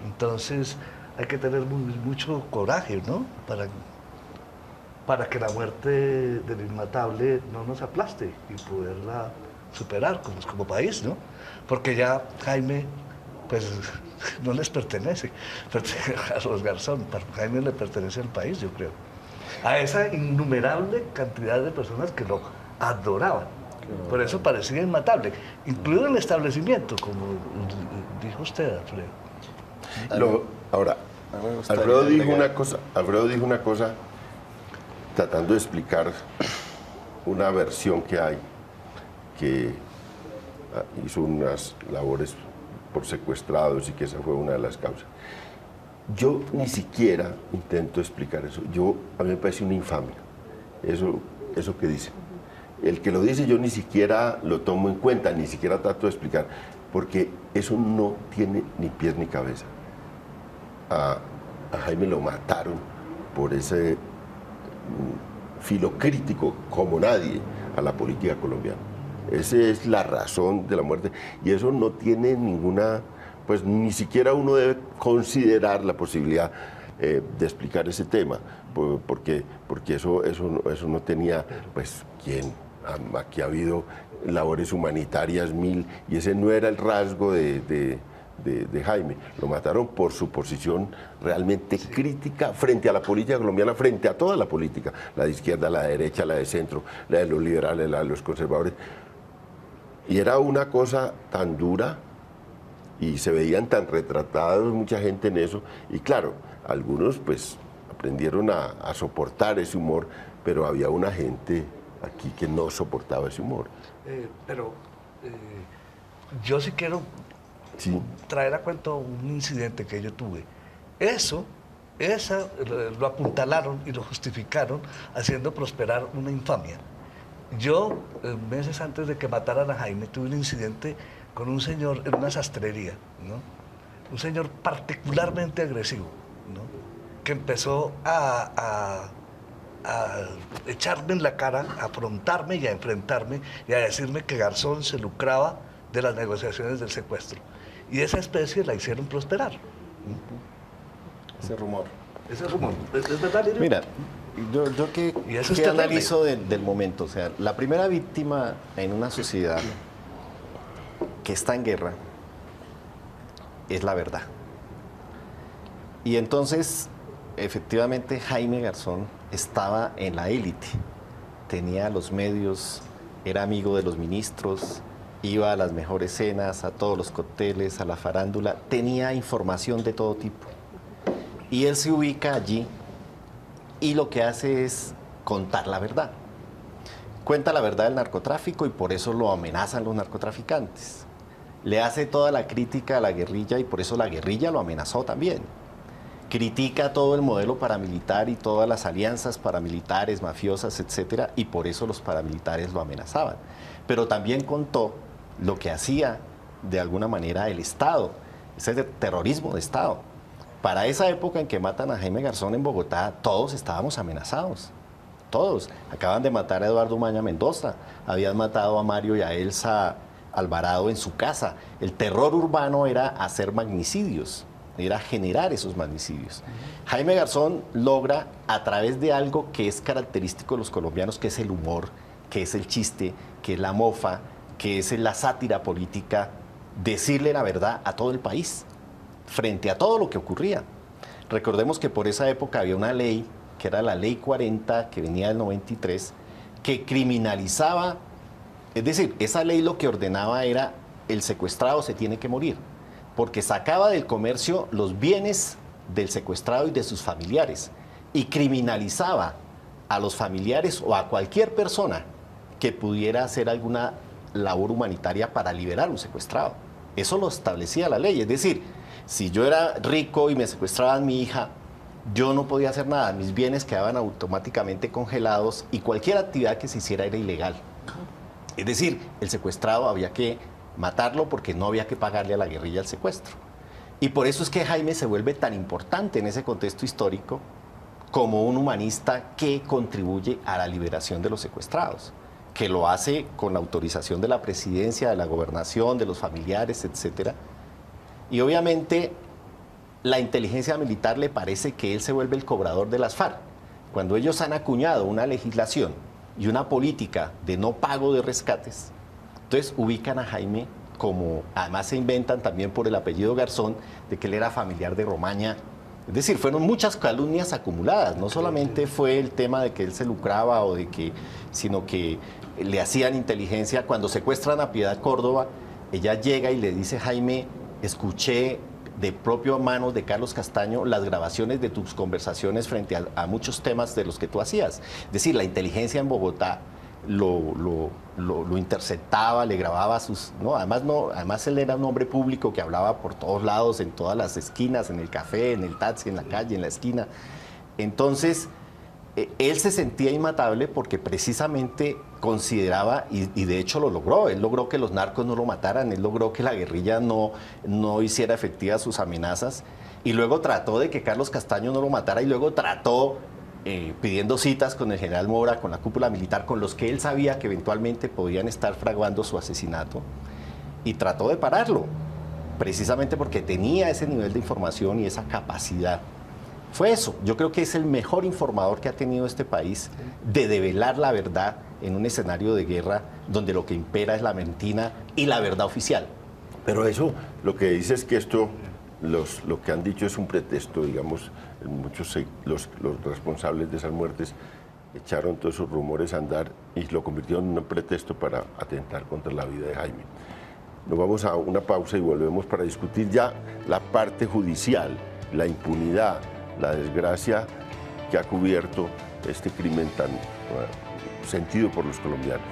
Entonces hay que tener mucho coraje, ¿no? Para que la muerte del inmatable no nos aplaste y poderla superar como país, ¿no? Porque ya Jaime, pues, no les pertenece a los Garzón, Jaime le pertenece al país, yo creo. A esa innumerable cantidad de personas que lo adoraban. Por eso parecía inmatable, incluido el establecimiento, como dijo usted, Alfredo. Ahora, Alfredo dijo una cosa tratando de explicar una versión que hay, que hizo unas labores por secuestrados y que esa fue una de las causas. Yo ni siquiera intento explicar eso. A mí me parece una infamia, eso que dice. El que lo dice yo ni siquiera lo tomo en cuenta, ni siquiera trato de explicar, porque eso no tiene ni pies ni cabeza. A Jaime lo mataron por ese filo crítico como nadie a la política colombiana. Esa es la razón de la muerte y eso no tiene ninguna, pues ni siquiera uno debe considerar la posibilidad de explicar ese tema, porque eso no tenía, pues, aquí ha habido labores humanitarias mil y ese no era el rasgo de Jaime. Lo mataron por su posición realmente crítica frente a la política colombiana, frente a toda la política, la de izquierda, la de derecha, la de centro, la de los liberales, la de los conservadores. Y era una cosa tan dura y se veían tan retratados mucha gente en eso. Y claro, algunos pues aprendieron a soportar ese humor, pero había una gente aquí que no soportaba ese humor. Yo sí quiero traer a cuento un incidente que yo tuve. Lo apuntalaron y lo justificaron haciendo prosperar una infamia. Yo, meses antes de que mataran a Jaime, tuve un incidente con un señor en una sastrería, ¿no? Un señor particularmente agresivo, ¿no? Que empezó a echarme en la cara, a afrontarme y a enfrentarme y a decirme que Garzón se lucraba de las negociaciones del secuestro. Y esa especie la hicieron prosperar. Ese rumor. ¿Es verdad, Lirio? Mira, yo que analizo del momento, o sea, la primera víctima en una sociedad que está en guerra es la verdad. Y entonces, efectivamente, Jaime Garzón estaba en la élite, tenía los medios, era amigo de los ministros, iba a las mejores cenas, a todos los cócteles, a la farándula, tenía información de todo tipo. Y él se ubica allí y lo que hace es contar la verdad. Cuenta la verdad del narcotráfico y por eso lo amenazan los narcotraficantes. Le hace toda la crítica a la guerrilla y por eso la guerrilla lo amenazó también. Critica todo el modelo paramilitar y todas las alianzas paramilitares, mafiosas, etcétera, y por eso los paramilitares lo amenazaban. Pero también contó lo que hacía de alguna manera el Estado, ese terrorismo de Estado. Para esa época en que matan a Jaime Garzón en Bogotá, todos estábamos amenazados. Todos. Acaban de matar a Eduardo Maña Mendoza, habían matado a Mario y a Elsa Alvarado en su casa. El terror urbano era hacer magnicidios, era generar esos magnicidios. Jaime Garzón logra, a través de algo que es característico de los colombianos, que es el humor, que es el chiste, que es la mofa, que es la sátira política, decirle la verdad a todo el país, frente a todo lo que ocurría. Recordemos que por esa época había una ley, que era la Ley 40, que venía del 93, que criminalizaba, es decir, esa ley lo que ordenaba era: el secuestrado se tiene que morir, porque sacaba del comercio los bienes del secuestrado y de sus familiares y criminalizaba a los familiares o a cualquier persona que pudiera hacer alguna labor humanitaria para liberar a un secuestrado. Eso lo establecía la ley. Es decir, si yo era rico y me secuestraban mi hija, yo no podía hacer nada. Mis bienes quedaban automáticamente congelados y cualquier actividad que se hiciera era ilegal. Es decir, el secuestrado había que matarlo porque no había que pagarle a la guerrilla el secuestro. Y por eso es que Jaime se vuelve tan importante en ese contexto histórico como un humanista que contribuye a la liberación de los secuestrados, que lo hace con la autorización de la presidencia, de la gobernación, de los familiares, etc. Y obviamente la inteligencia militar le parece que él se vuelve el cobrador de las FARC. Cuando ellos han acuñado una legislación y una política de no pago de rescates, entonces ubican a Jaime como, además se inventan también por el apellido Garzón, de que él era familiar de Romaña. Es decir, fueron muchas calumnias acumuladas, no solamente fue el tema de que él se lucraba o de que, sino que le hacían inteligencia. Cuando secuestran a Piedad Córdoba, ella llega y le dice: Jaime, escuché de propia mano de Carlos Castaño las grabaciones de tus conversaciones frente a muchos temas de los que tú hacías. Es decir, la inteligencia en Bogotá lo interceptaba, le grababa sus... Además él era un hombre público que hablaba por todos lados, en todas las esquinas, en el café, en el taxi, en la calle, en la esquina. Entonces, él se sentía inmatable porque precisamente consideraba, y de hecho lo logró, él logró que los narcos no lo mataran, él logró que la guerrilla no hiciera efectivas sus amenazas, y luego trató de que Carlos Castaño no lo matara, y luego trató pidiendo citas con el general Mora, con la cúpula militar, con los que él sabía que eventualmente podían estar fraguando su asesinato, y trató de pararlo, precisamente porque tenía ese nivel de información y esa capacidad. Fue eso. Yo creo que es el mejor informador que ha tenido este país de develar la verdad en un escenario de guerra donde lo que impera es la mentira y la verdad oficial. Pero eso, lo que dice es que esto, lo que han dicho es un pretexto, digamos, muchos los responsables de esas muertes echaron todos esos rumores a andar y lo convirtieron en un pretexto para atentar contra la vida de Jaime. Nos vamos a una pausa y volvemos para discutir ya la parte judicial, la impunidad, la desgracia que ha cubierto este crimen tan sentido por los colombianos.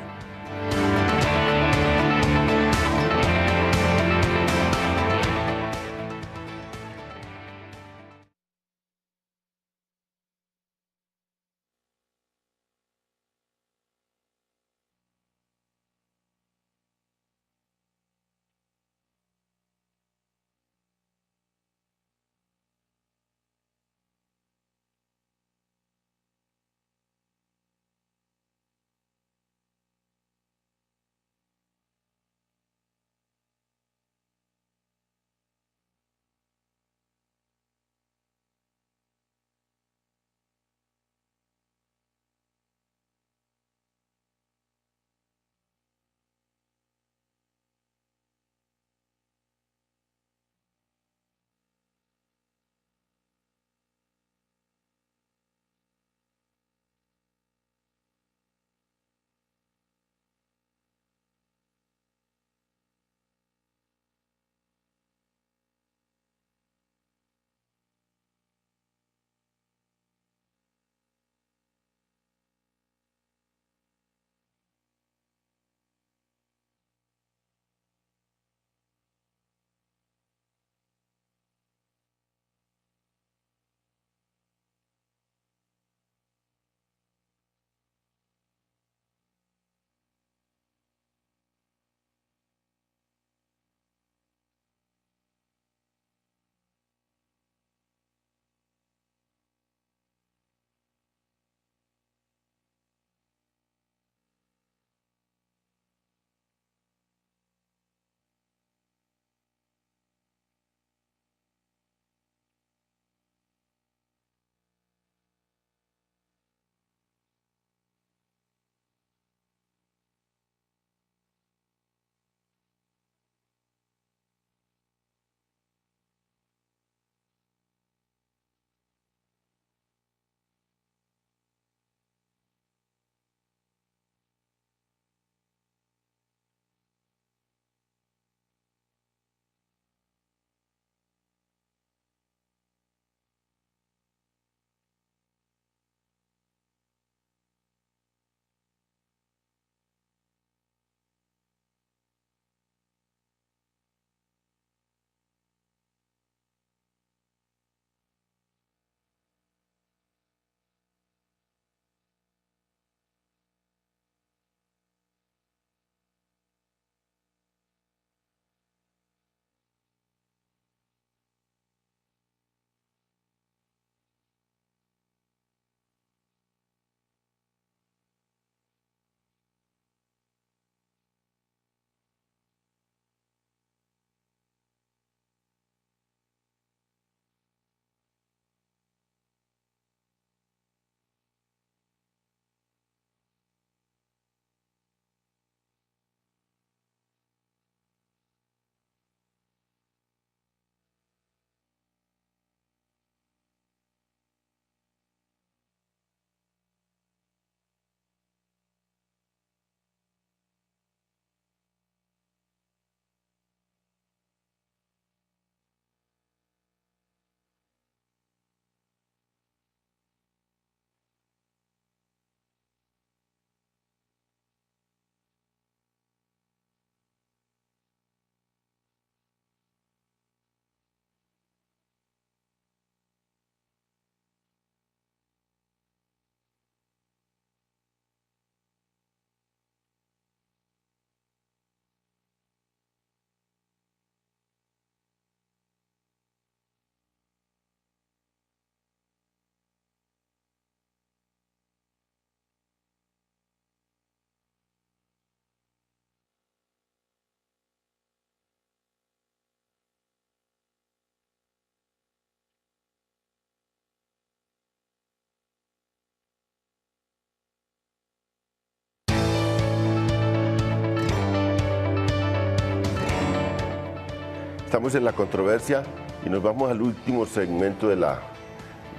Estamos en la controversia y nos vamos al último segmento de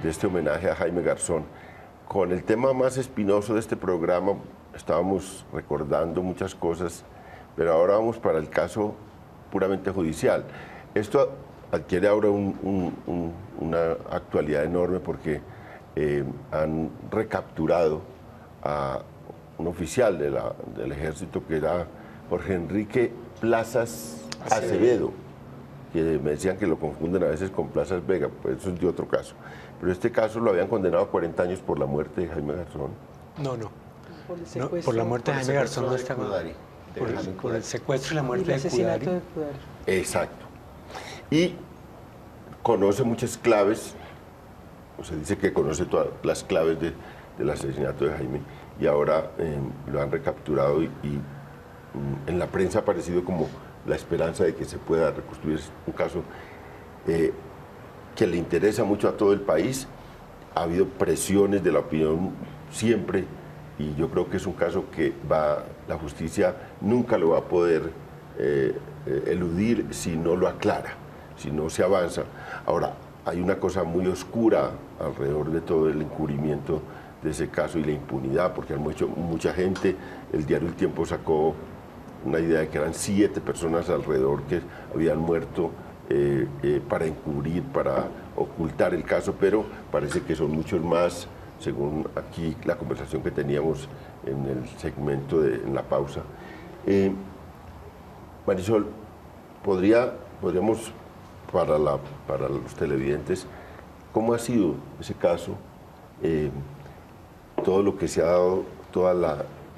este homenaje a Jaime Garzón. Con el tema más espinoso de este programa estábamos recordando muchas cosas, pero ahora vamos para el caso puramente judicial. Esto adquiere ahora una actualidad enorme porque han recapturado a un oficial del ejército que era Jorge Enrique Plazas Acevedo, que me decían que lo confunden a veces con Plazas Vega, pues eso es de otro caso. Pero este caso lo habían condenado a 40 años por la muerte de Jaime Garzón. No, por la muerte de Jaime Garzón no está por el secuestro y la muerte de Cudari. Exacto. Y conoce muchas claves, o se dice que conoce todas las claves del asesinato de Jaime, y ahora lo han recapturado y en la prensa ha aparecido como la esperanza de que se pueda reconstruir un caso que le interesa mucho a todo el país. Ha habido presiones de la opinión siempre, y yo creo que es un caso que la justicia nunca lo va a poder eludir si no lo aclara, si no se avanza. Ahora, hay una cosa muy oscura alrededor de todo el encubrimiento de ese caso y la impunidad, porque hay mucha gente. El diario El Tiempo sacó una idea de que eran 7 personas alrededor que habían muerto para encubrir, para ocultar el caso, pero parece que son muchos más, según aquí la conversación que teníamos en el segmento en la pausa. Marisol, podríamos para los televidentes, ¿cómo ha sido ese caso? Todo lo que se ha dado, todo el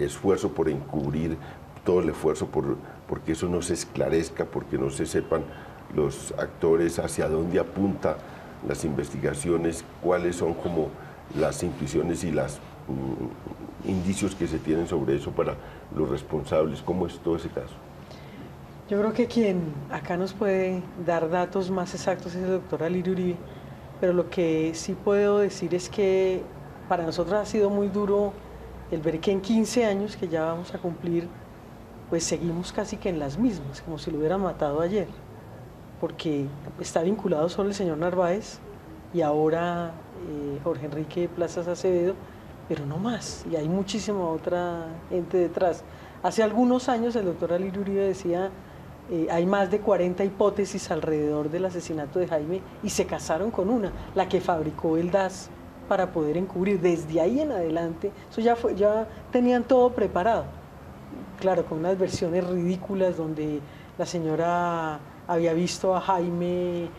esfuerzo por encubrir, todo el esfuerzo porque eso no se esclarezca, porque no se sepan los actores hacia dónde apuntan las investigaciones, cuáles son como las intuiciones y los indicios que se tienen sobre eso para los responsables. ¿Cómo es todo ese caso? Yo creo que quien acá nos puede dar datos más exactos es el doctor Alirio Uribe, pero lo que sí puedo decir es que para nosotros ha sido muy duro el ver que en 15 años que ya vamos a cumplir, pues seguimos casi que en las mismas, como si lo hubieran matado ayer, porque está vinculado solo el señor Narváez y ahora Jorge Enrique Plazas Acevedo, pero no más, y hay muchísima otra gente detrás. Hace algunos años el doctor Alirio Uribe decía, hay más de 40 hipótesis alrededor del asesinato de Jaime y se casaron con una, la que fabricó el DAS para poder encubrir. Desde ahí en adelante, eso ya tenían todo preparado. Claro, con unas versiones ridículas donde la señora había visto a Jaime,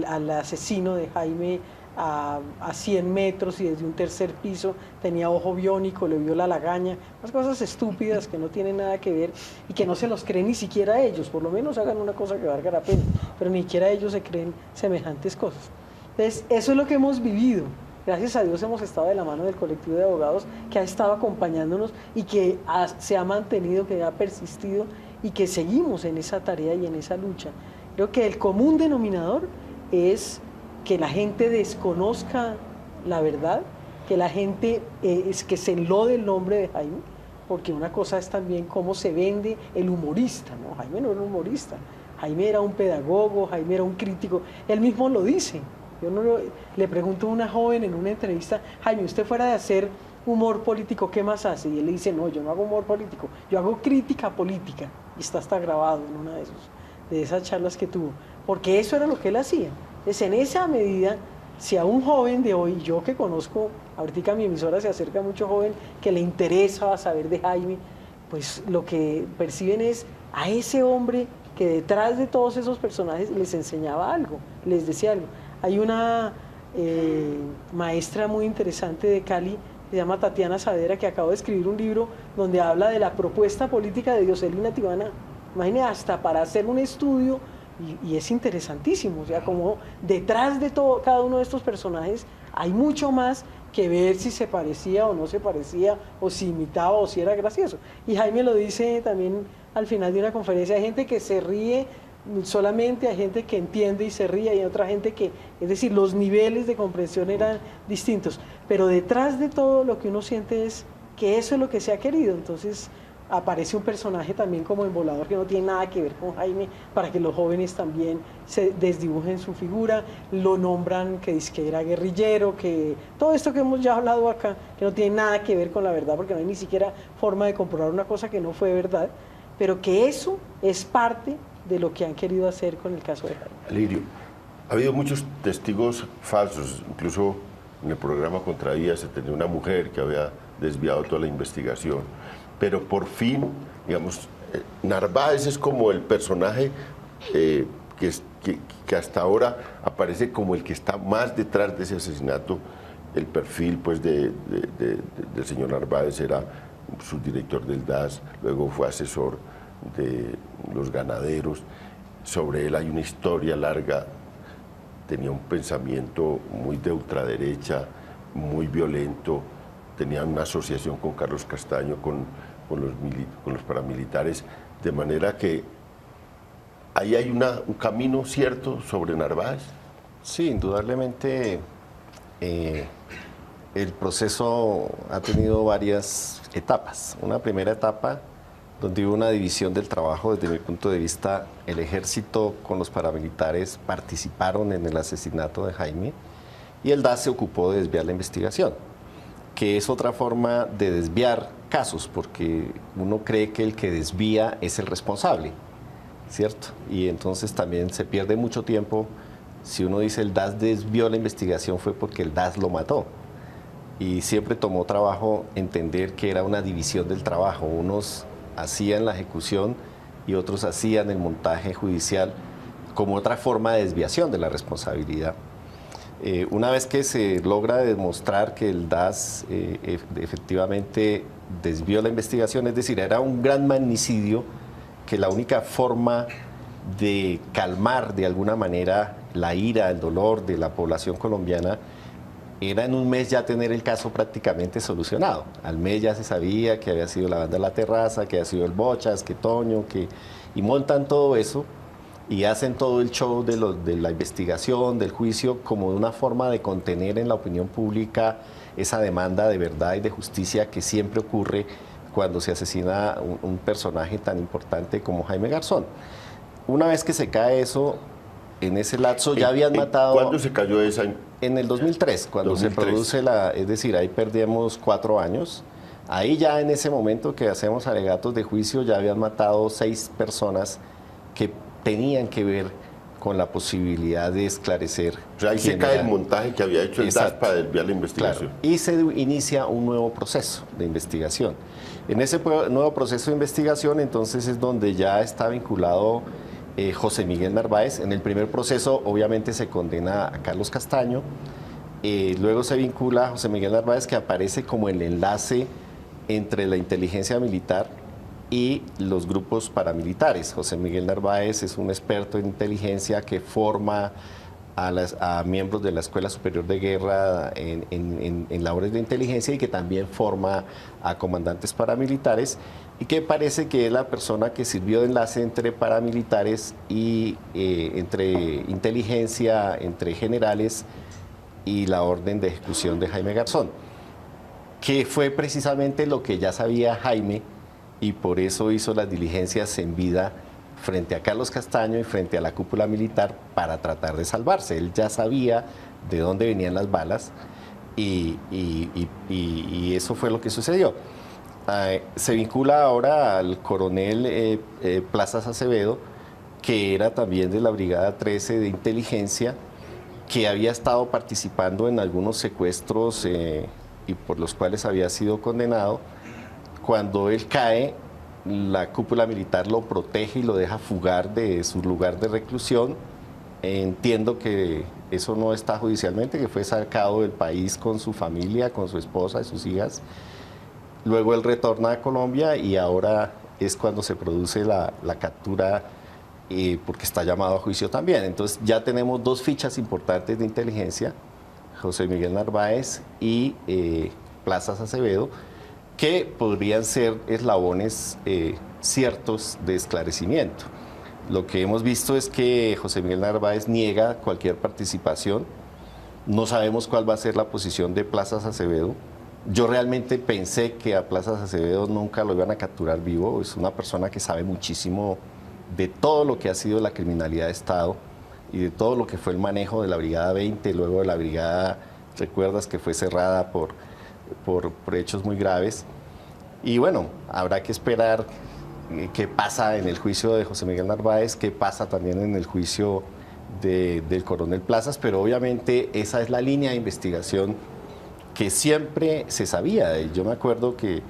al asesino de Jaime, a 100 metros y desde un tercer piso tenía ojo biónico, le vio la lagaña, unas cosas estúpidas que no tienen nada que ver y que no se los creen ni siquiera ellos, por lo menos hagan una cosa que valga la pena, pero ni siquiera ellos se creen semejantes cosas. Entonces, eso es lo que hemos vivido. Gracias a Dios hemos estado de la mano del colectivo de abogados que ha estado acompañándonos y que se ha mantenido, que ha persistido y que seguimos en esa tarea y en esa lucha. Creo que el común denominador es que la gente desconozca la verdad, que la gente que se enlode el nombre de Jaime, porque una cosa es también cómo se vende el humorista, ¿no? Jaime no era un humorista, Jaime era un pedagogo, Jaime era un crítico, él mismo lo dice. Le pregunto a una joven en una entrevista, Jaime, usted fuera de hacer humor político, ¿qué más hace? Y él le dice, no, yo no hago humor político, yo hago crítica política, y está hasta grabado en una de esas charlas que tuvo, porque eso era lo que él hacía. Entonces, en esa medida, si a un joven de hoy, yo que conozco, ahorita a mi emisora se acerca mucho joven que le interesa saber de Jaime, pues lo que perciben es a ese hombre que detrás de todos esos personajes les enseñaba algo, les decía algo. Hay una maestra muy interesante de Cali, se llama Tatiana Saavedra, que acaba de escribir un libro donde habla de la propuesta política de Dioselina Tibana. Imagínate, hasta para hacer un estudio, y es interesantísimo, o sea, como detrás de cada uno de estos personajes hay mucho más que ver si se parecía o no se parecía, o si imitaba o si era gracioso. Y Jaime lo dice también al final de una conferencia, hay gente que se ríe solamente, hay gente que entiende y se ríe, y hay otra gente que, es decir, los niveles de comprensión eran distintos, pero detrás de todo lo que uno siente es que eso es lo que se ha querido. Entonces, aparece un personaje también como en Volador que no tiene nada que ver con Jaime, para que los jóvenes también se desdibujen su figura, lo nombran que dice que era guerrillero, que todo esto que hemos ya hablado acá, que no tiene nada que ver con la verdad, porque no hay ni siquiera forma de comprobar una cosa que no fue verdad, pero que eso es parte de lo que han querido hacer con el caso de Jaime. Alirio, ha habido muchos testigos falsos, incluso en el programa Contravía se tenía una mujer que había desviado toda la investigación, pero por fin, digamos, Narváez es como el personaje que hasta ahora aparece como el que está más detrás de ese asesinato. El perfil pues, del señor Narváez era subdirector del DAS, luego fue asesor de los ganaderos. Sobre él hay una historia larga, tenía un pensamiento muy de ultraderecha, muy violento, tenía una asociación con Carlos Castaño, con los paramilitares, de manera que ahí hay un camino cierto sobre Narváez. Sí, indudablemente el proceso ha tenido varias etapas. Una primera etapa donde hubo una división del trabajo. Desde mi punto de vista, el ejército con los paramilitares participaron en el asesinato de Jaime y el DAS se ocupó de desviar la investigación, que es otra forma de desviar casos, porque uno cree que el que desvía es el responsable, ¿cierto? Y entonces también se pierde mucho tiempo si uno dice el DAS desvió la investigación fue porque el DAS lo mató. Y siempre tomó trabajo entender que era una división del trabajo. Unos hacían la ejecución y otros hacían el montaje judicial como otra forma de desviación de la responsabilidad. Una vez que se logra demostrar que el DAS efectivamente desvió la investigación, es decir, era un gran magnicidio, que la única forma de calmar de alguna manera la ira, el dolor de la población colombiana era en un mes ya tener el caso prácticamente solucionado. Al mes ya se sabía que había sido la banda de La Terraza, que había sido el Bochas, que Toño, y montan todo eso y hacen todo el show de la investigación, del juicio, como de una forma de contener en la opinión pública esa demanda de verdad y de justicia que siempre ocurre cuando se asesina un personaje tan importante como Jaime Garzón. Una vez que se cae eso, en ese lapso ya habían matado... ¿Cuándo se cayó esa? En el 2003, cuando 2003. Se produce es decir, ahí perdíamos 4 años. Ahí ya en ese momento que hacemos alegatos de juicio ya habían matado 6 personas que tenían que ver con la posibilidad de esclarecer. O sea, ahí se cae el montaje que había hecho el DAS para desviar la investigación. Claro. Y se inicia un nuevo proceso de investigación. En ese nuevo proceso de investigación, entonces, es donde ya está vinculado José Miguel Narváez. En el primer proceso, obviamente, se condena a Carlos Castaño. Luego se vincula a José Miguel Narváez, que aparece como el enlace entre la inteligencia militar y los grupos paramilitares. José Miguel Narváez es un experto en inteligencia que forma a miembros de la Escuela Superior de Guerra en labores de inteligencia y que también forma a comandantes paramilitares, y que parece que es la persona que sirvió de enlace entre paramilitares y entre inteligencia, entre generales y la orden de ejecución de Jaime Garzón, que fue precisamente lo que ya sabía Jaime, y por eso hizo las diligencias en vida frente a Carlos Castaño y frente a la cúpula militar para tratar de salvarse. Él ya sabía de dónde venían las balas y eso fue lo que sucedió. Se vincula ahora al coronel Plazas Acevedo, que era también de la Brigada 13 de Inteligencia, que había estado participando en algunos secuestros y por los cuales había sido condenado. Cuando él cae, la cúpula militar lo protege y lo deja fugar de su lugar de reclusión. Entiendo que eso no está judicialmente, que fue sacado del país con su familia, con su esposa y sus hijas. Luego él retorna a Colombia y ahora es cuando se produce la captura, porque está llamado a juicio también. Entonces ya tenemos 2 fichas importantes de inteligencia, José Miguel Narváez y Plazas Acevedo, que podrían ser eslabones ciertos de esclarecimiento. Lo que hemos visto es que José Miguel Narváez niega cualquier participación. No sabemos cuál va a ser la posición de Plazas Acevedo. Yo realmente pensé que a Plazas Acevedo nunca lo iban a capturar vivo. Es una persona que sabe muchísimo de todo lo que ha sido la criminalidad de Estado y de todo lo que fue el manejo de la Brigada 20, luego de la Brigada, recuerdas que fue cerrada por hechos muy graves. Y bueno, habrá que esperar qué pasa en el juicio de José Miguel Narváez, qué pasa también en el juicio del coronel Plazas, pero obviamente esa es la línea de investigación que siempre se sabía. Yo me acuerdo que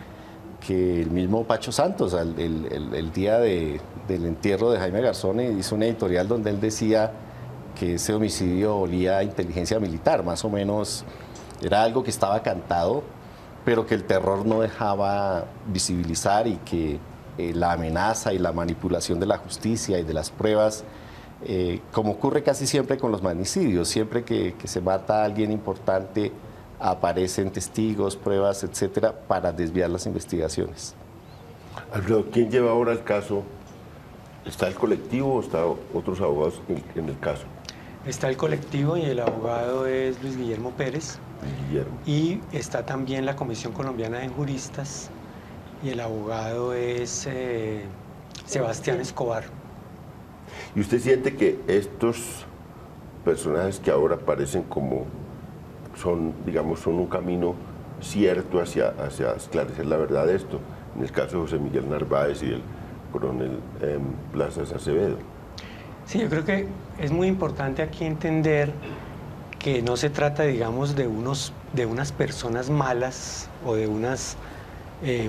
el mismo Pacho Santos, el día del entierro de Jaime Garzón, hizo un editorial donde él decía que ese homicidio olía a inteligencia militar, más o menos era algo que estaba cantado, pero que el terror no dejaba visibilizar y que la amenaza y la manipulación de la justicia y de las pruebas, como ocurre casi siempre con los magnicidios, siempre que se mata a alguien importante, aparecen testigos, pruebas, etcétera, para desviar las investigaciones. Alfredo, ¿quién lleva ahora el caso? ¿Está el colectivo o están otros abogados en el caso? Está el colectivo y el abogado es Luis Guillermo Pérez. Guillermo. Y está también la Comisión Colombiana de Juristas y el abogado es Sebastián Escobar. ¿Y usted siente que estos personajes que ahora parecen como son, digamos, son un camino cierto hacia esclarecer la verdad de esto? En el caso de José Miguel Narváez y el coronel Plazas Acevedo. Sí, yo creo que es muy importante aquí entender que no se trata, digamos, de unas personas malas o de unas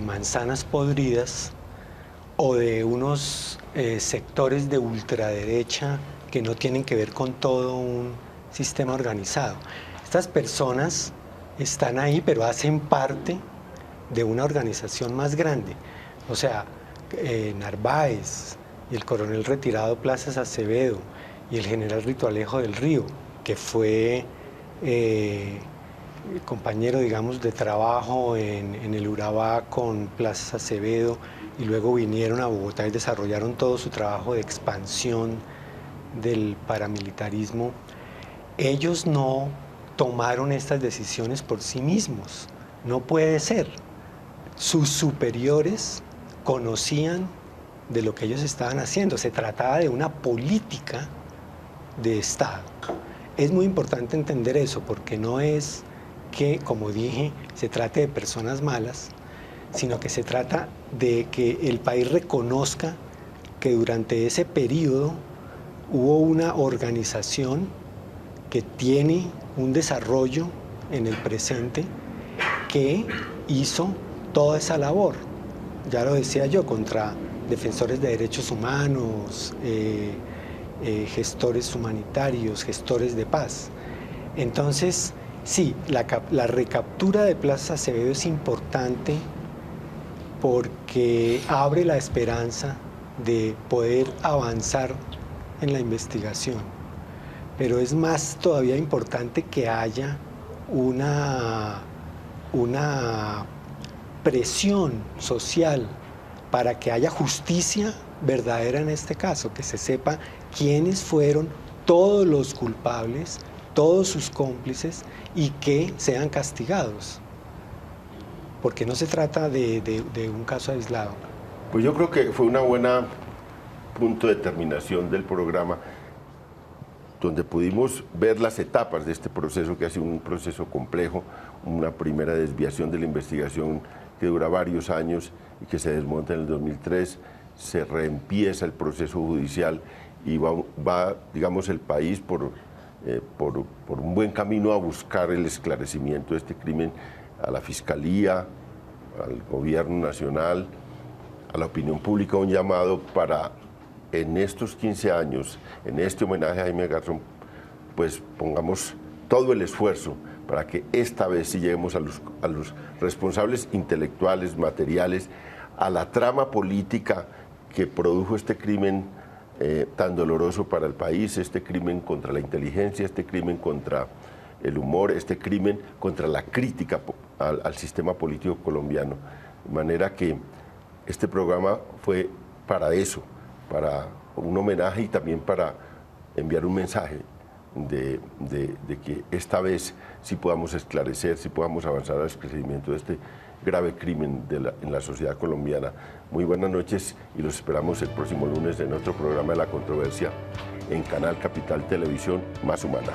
manzanas podridas o de unos sectores de ultraderecha que no tienen que ver con todo un sistema organizado. Estas personas están ahí, pero hacen parte de una organización más grande. O sea, Narváez y el coronel retirado Plazas Acevedo y el general Rito Alejo del Río, que fue compañero, digamos, de trabajo en el Urabá con Plazas Acevedo, y luego vinieron a Bogotá y desarrollaron todo su trabajo de expansión del paramilitarismo. Ellos no tomaron estas decisiones por sí mismos, no puede ser. Sus superiores conocían de lo que ellos estaban haciendo, se trataba de una política de Estado. Es muy importante entender eso, porque no es que, como dije, se trate de personas malas, sino que se trata de que el país reconozca que durante ese periodo hubo una organización que tiene un desarrollo en el presente que hizo toda esa labor. Ya lo decía yo, contra defensores de derechos humanos, gestores humanitarios, gestores de paz. Entonces, sí, la recaptura de Plazas Acevedo es importante porque abre la esperanza de poder avanzar en la investigación. Pero es más todavía importante que haya una presión social para que haya justicia verdadera en este caso, que se sepa quiénes fueron todos los culpables, todos sus cómplices, y que sean castigados. Porque no se trata de un caso aislado. Pues yo creo que fue una buena punto de terminación del programa, donde pudimos ver las etapas de este proceso, que ha sido un proceso complejo, una primera desviación de la investigación que dura varios años y que se desmonta en el 2003, se reempieza el proceso judicial y va digamos, el país por un buen camino a buscar el esclarecimiento de este crimen, a la Fiscalía, al Gobierno Nacional, a la opinión pública, un llamado para, en estos 15 años, en este homenaje a Jaime Garzón, pues pongamos todo el esfuerzo para que esta vez sí lleguemos a los responsables intelectuales, materiales, a la trama política que produjo este crimen tan doloroso para el país, este crimen contra la inteligencia, este crimen contra el humor, este crimen contra la crítica al sistema político colombiano. De manera que este programa fue para eso, para un homenaje y también para enviar un mensaje de que esta vez sí podamos esclarecer, sí podamos avanzar al esclarecimiento de este grave crimen en la sociedad colombiana. Muy buenas noches y los esperamos el próximo lunes en otro programa de La Controversia en Canal Capital Televisión Más Humana.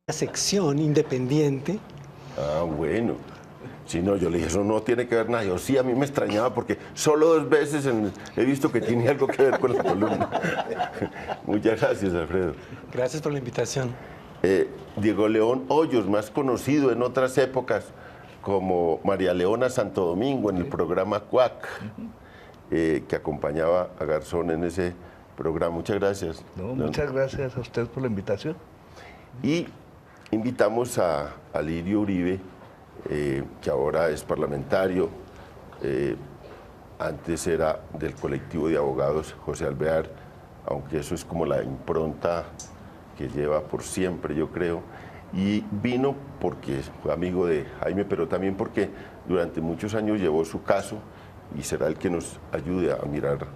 Sección independiente. Ah, bueno. Si no, yo le dije, eso no tiene que ver nada. Yo sí, a mí me extrañaba porque solo 2 veces he visto que tiene algo que ver con la columna. Muchas gracias, Alfredo. Gracias por la invitación. Diego León Hoyos, más conocido en otras épocas como María Leona Santo Domingo en el programa Cuac, que acompañaba a Garzón en ese programa. Muchas gracias. No, muchas gracias a usted por la invitación. Y invitamos a Lirio Uribe, que ahora es parlamentario, antes era del colectivo de abogados José Alvear, aunque eso es como la impronta que lleva por siempre, yo creo, y vino porque fue amigo de Jaime, pero también porque durante muchos años llevó su caso y será el que nos ayude a mirar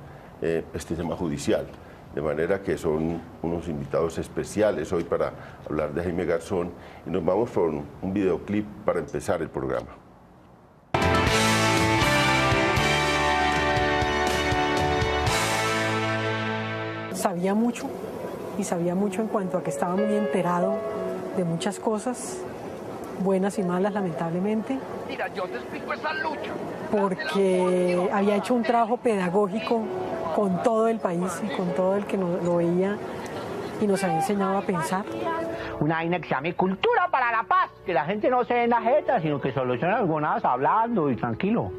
este tema judicial. De manera que son unos invitados especiales hoy para hablar de Jaime Garzón y nos vamos por un videoclip para empezar el programa. Sabía mucho y sabía mucho en cuanto a que estaba muy enterado de muchas cosas, buenas y malas lamentablemente, Mira, yo te explico esa lucha. porque había hecho un trabajo pedagógico con todo el país y con todo el que lo veía y nos había enseñado a pensar. Una vaina que se llame cultura para la paz, que la gente no se dé en la jeta, sino que solucione algunas hablando y tranquilo.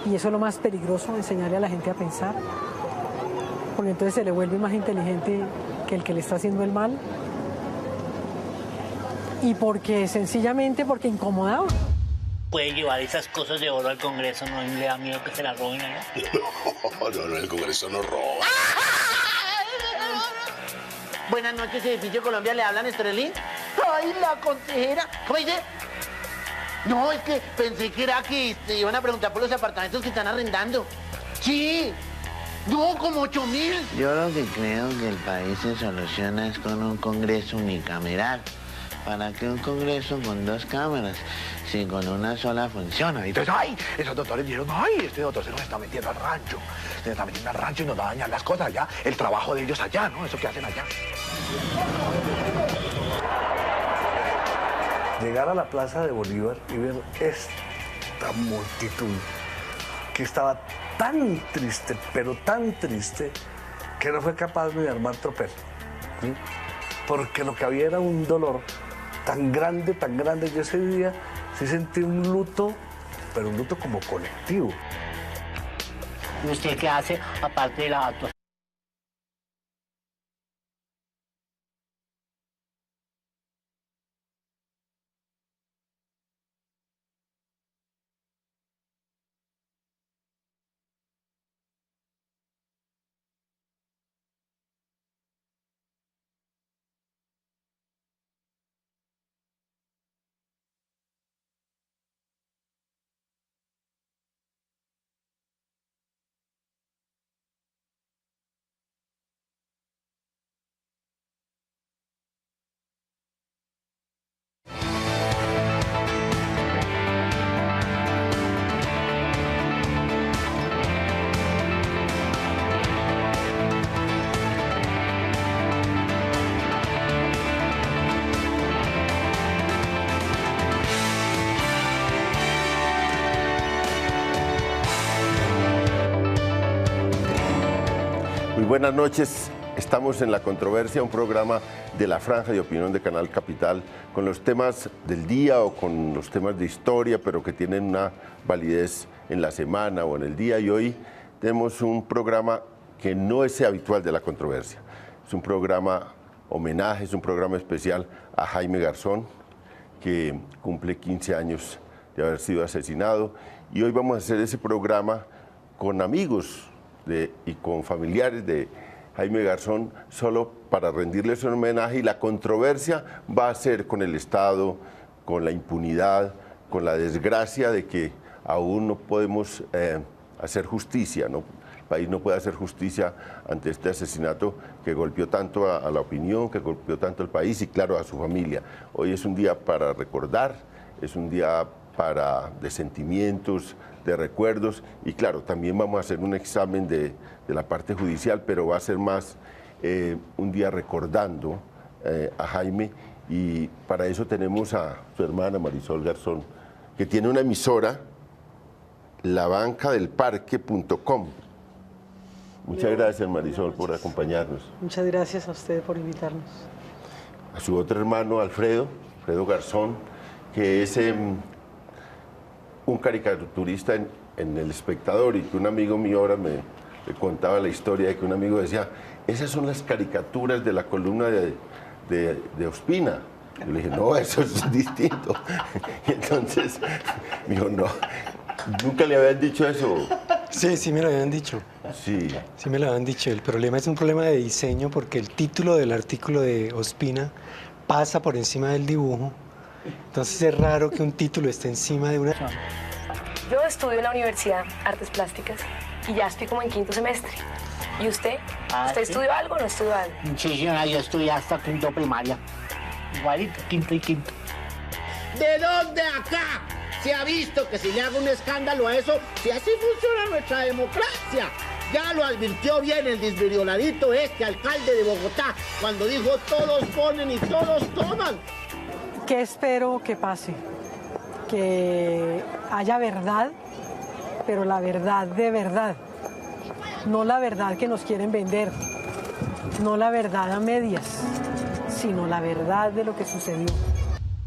Y eso es lo más peligroso, enseñarle a la gente a pensar, porque entonces se le vuelve más inteligente que el que le está haciendo el mal, y porque sencillamente porque incomodaba. Puede llevar esas cosas de oro al Congreso, no le da miedo que se las roben allá. No, el Congreso no roba. Buenas noches, Edificio Colombia, ¿le hablan Estrelín? ¡Ay, la consejera! ¿Cómo dice? No, es que pensé que era que iban a preguntar por los apartamentos que están arrendando. Sí, no, como 8.000. Yo lo que creo que el país se soluciona es con un Congreso unicameral. ¿Para qué un Congreso con 2 cámaras si con una sola funciona? Entonces, ay, esos doctores dijeron, ay, este doctor se nos está metiendo al rancho. Se nos está metiendo al rancho y nos va a dañar las cosas allá. El trabajo de ellos allá, ¿no? Eso que hacen allá. Llegar a la Plaza de Bolívar y ver esta multitud que estaba tan triste, pero tan triste, que no fue capaz ni de armar tropel. ¿Sí? Porque lo que había era un dolor tan grande, yo ese día sí sentí un luto, pero un luto como colectivo. ¿Y usted qué hace aparte de la actuación? Muy buenas noches. Estamos en La Controversia, un programa de la Franja de Opinión de Canal Capital, con los temas del día o con los temas de historia, pero que tienen una validez en la semana o en el día. Y hoy tenemos un programa que no es habitual de La Controversia. Es un programa homenaje, es un programa especial a Jaime Garzón, que cumple 15 años de haber sido asesinado. Y hoy vamos a hacer ese programa con amigos y con familiares de Jaime Garzón, solo para rendirles un homenaje, y la controversia va a ser con el Estado, con la impunidad, con la desgracia de que aún no podemos hacer justicia, ¿no? El país no puede hacer justicia ante este asesinato que golpeó tanto a la opinión, que golpeó tanto al país y claro a su familia. Hoy es un día para recordar, es un día de sentimientos, de recuerdos, y claro, también vamos a hacer un examen de la parte judicial, pero va a ser más un día recordando a Jaime, y para eso tenemos a su hermana Marisol Garzón, que tiene una emisora, labancadelparque.com. Muchas gracias, Marisol, por acompañarnos. Muchas gracias a usted por invitarnos. A su otro hermano, Alfredo Garzón, que es un caricaturista en El Espectador, y que un amigo mío ahora me contaba la historia de que un amigo decía, esas son las caricaturas de la columna de Ospina. Yo le dije, no, eso es distinto. Y entonces me dijo, no, ¿nunca le habían dicho eso? Sí, me lo habían dicho. Sí. Sí me lo habían dicho. El problema es un problema de diseño, porque el título del artículo de Ospina pasa por encima del dibujo. Entonces es raro que un título esté encima de una... Yo estudio en la Universidad Artes Plásticas y ya estoy como en 5º semestre. ¿Y usted? ¿Usted estudió algo o no estudió algo? Sí, señora, yo estudié hasta 5º primaria. Igualito, 5º y 5º. ¿De dónde acá se ha visto que se le haga un escándalo a eso? Si así funciona nuestra democracia. Ya lo advirtió bien el desvioladito alcalde de Bogotá, cuando dijo todos ponen y todos toman. ¿Qué espero que pase? Que haya verdad, pero la verdad de verdad. No la verdad que nos quieren vender, no la verdad a medias, sino la verdad de lo que sucedió.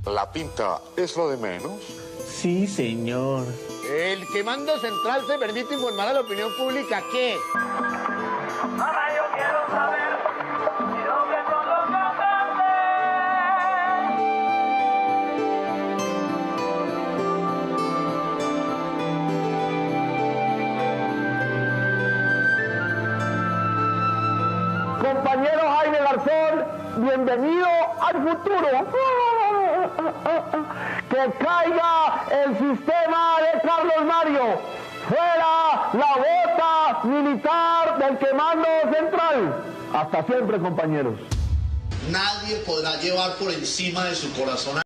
¿La pinta es lo de menos? Sí, señor. El Comando Central se permite informar a la opinión pública que... Ahora yo quiero saber si dónde son los Compañero Jaime Garzón, bienvenido al futuro. Que caiga el sistema de Carlos Mario. Fuera la bota militar del Comando Central. Hasta siempre, compañeros. Nadie podrá llevar por encima de su corazón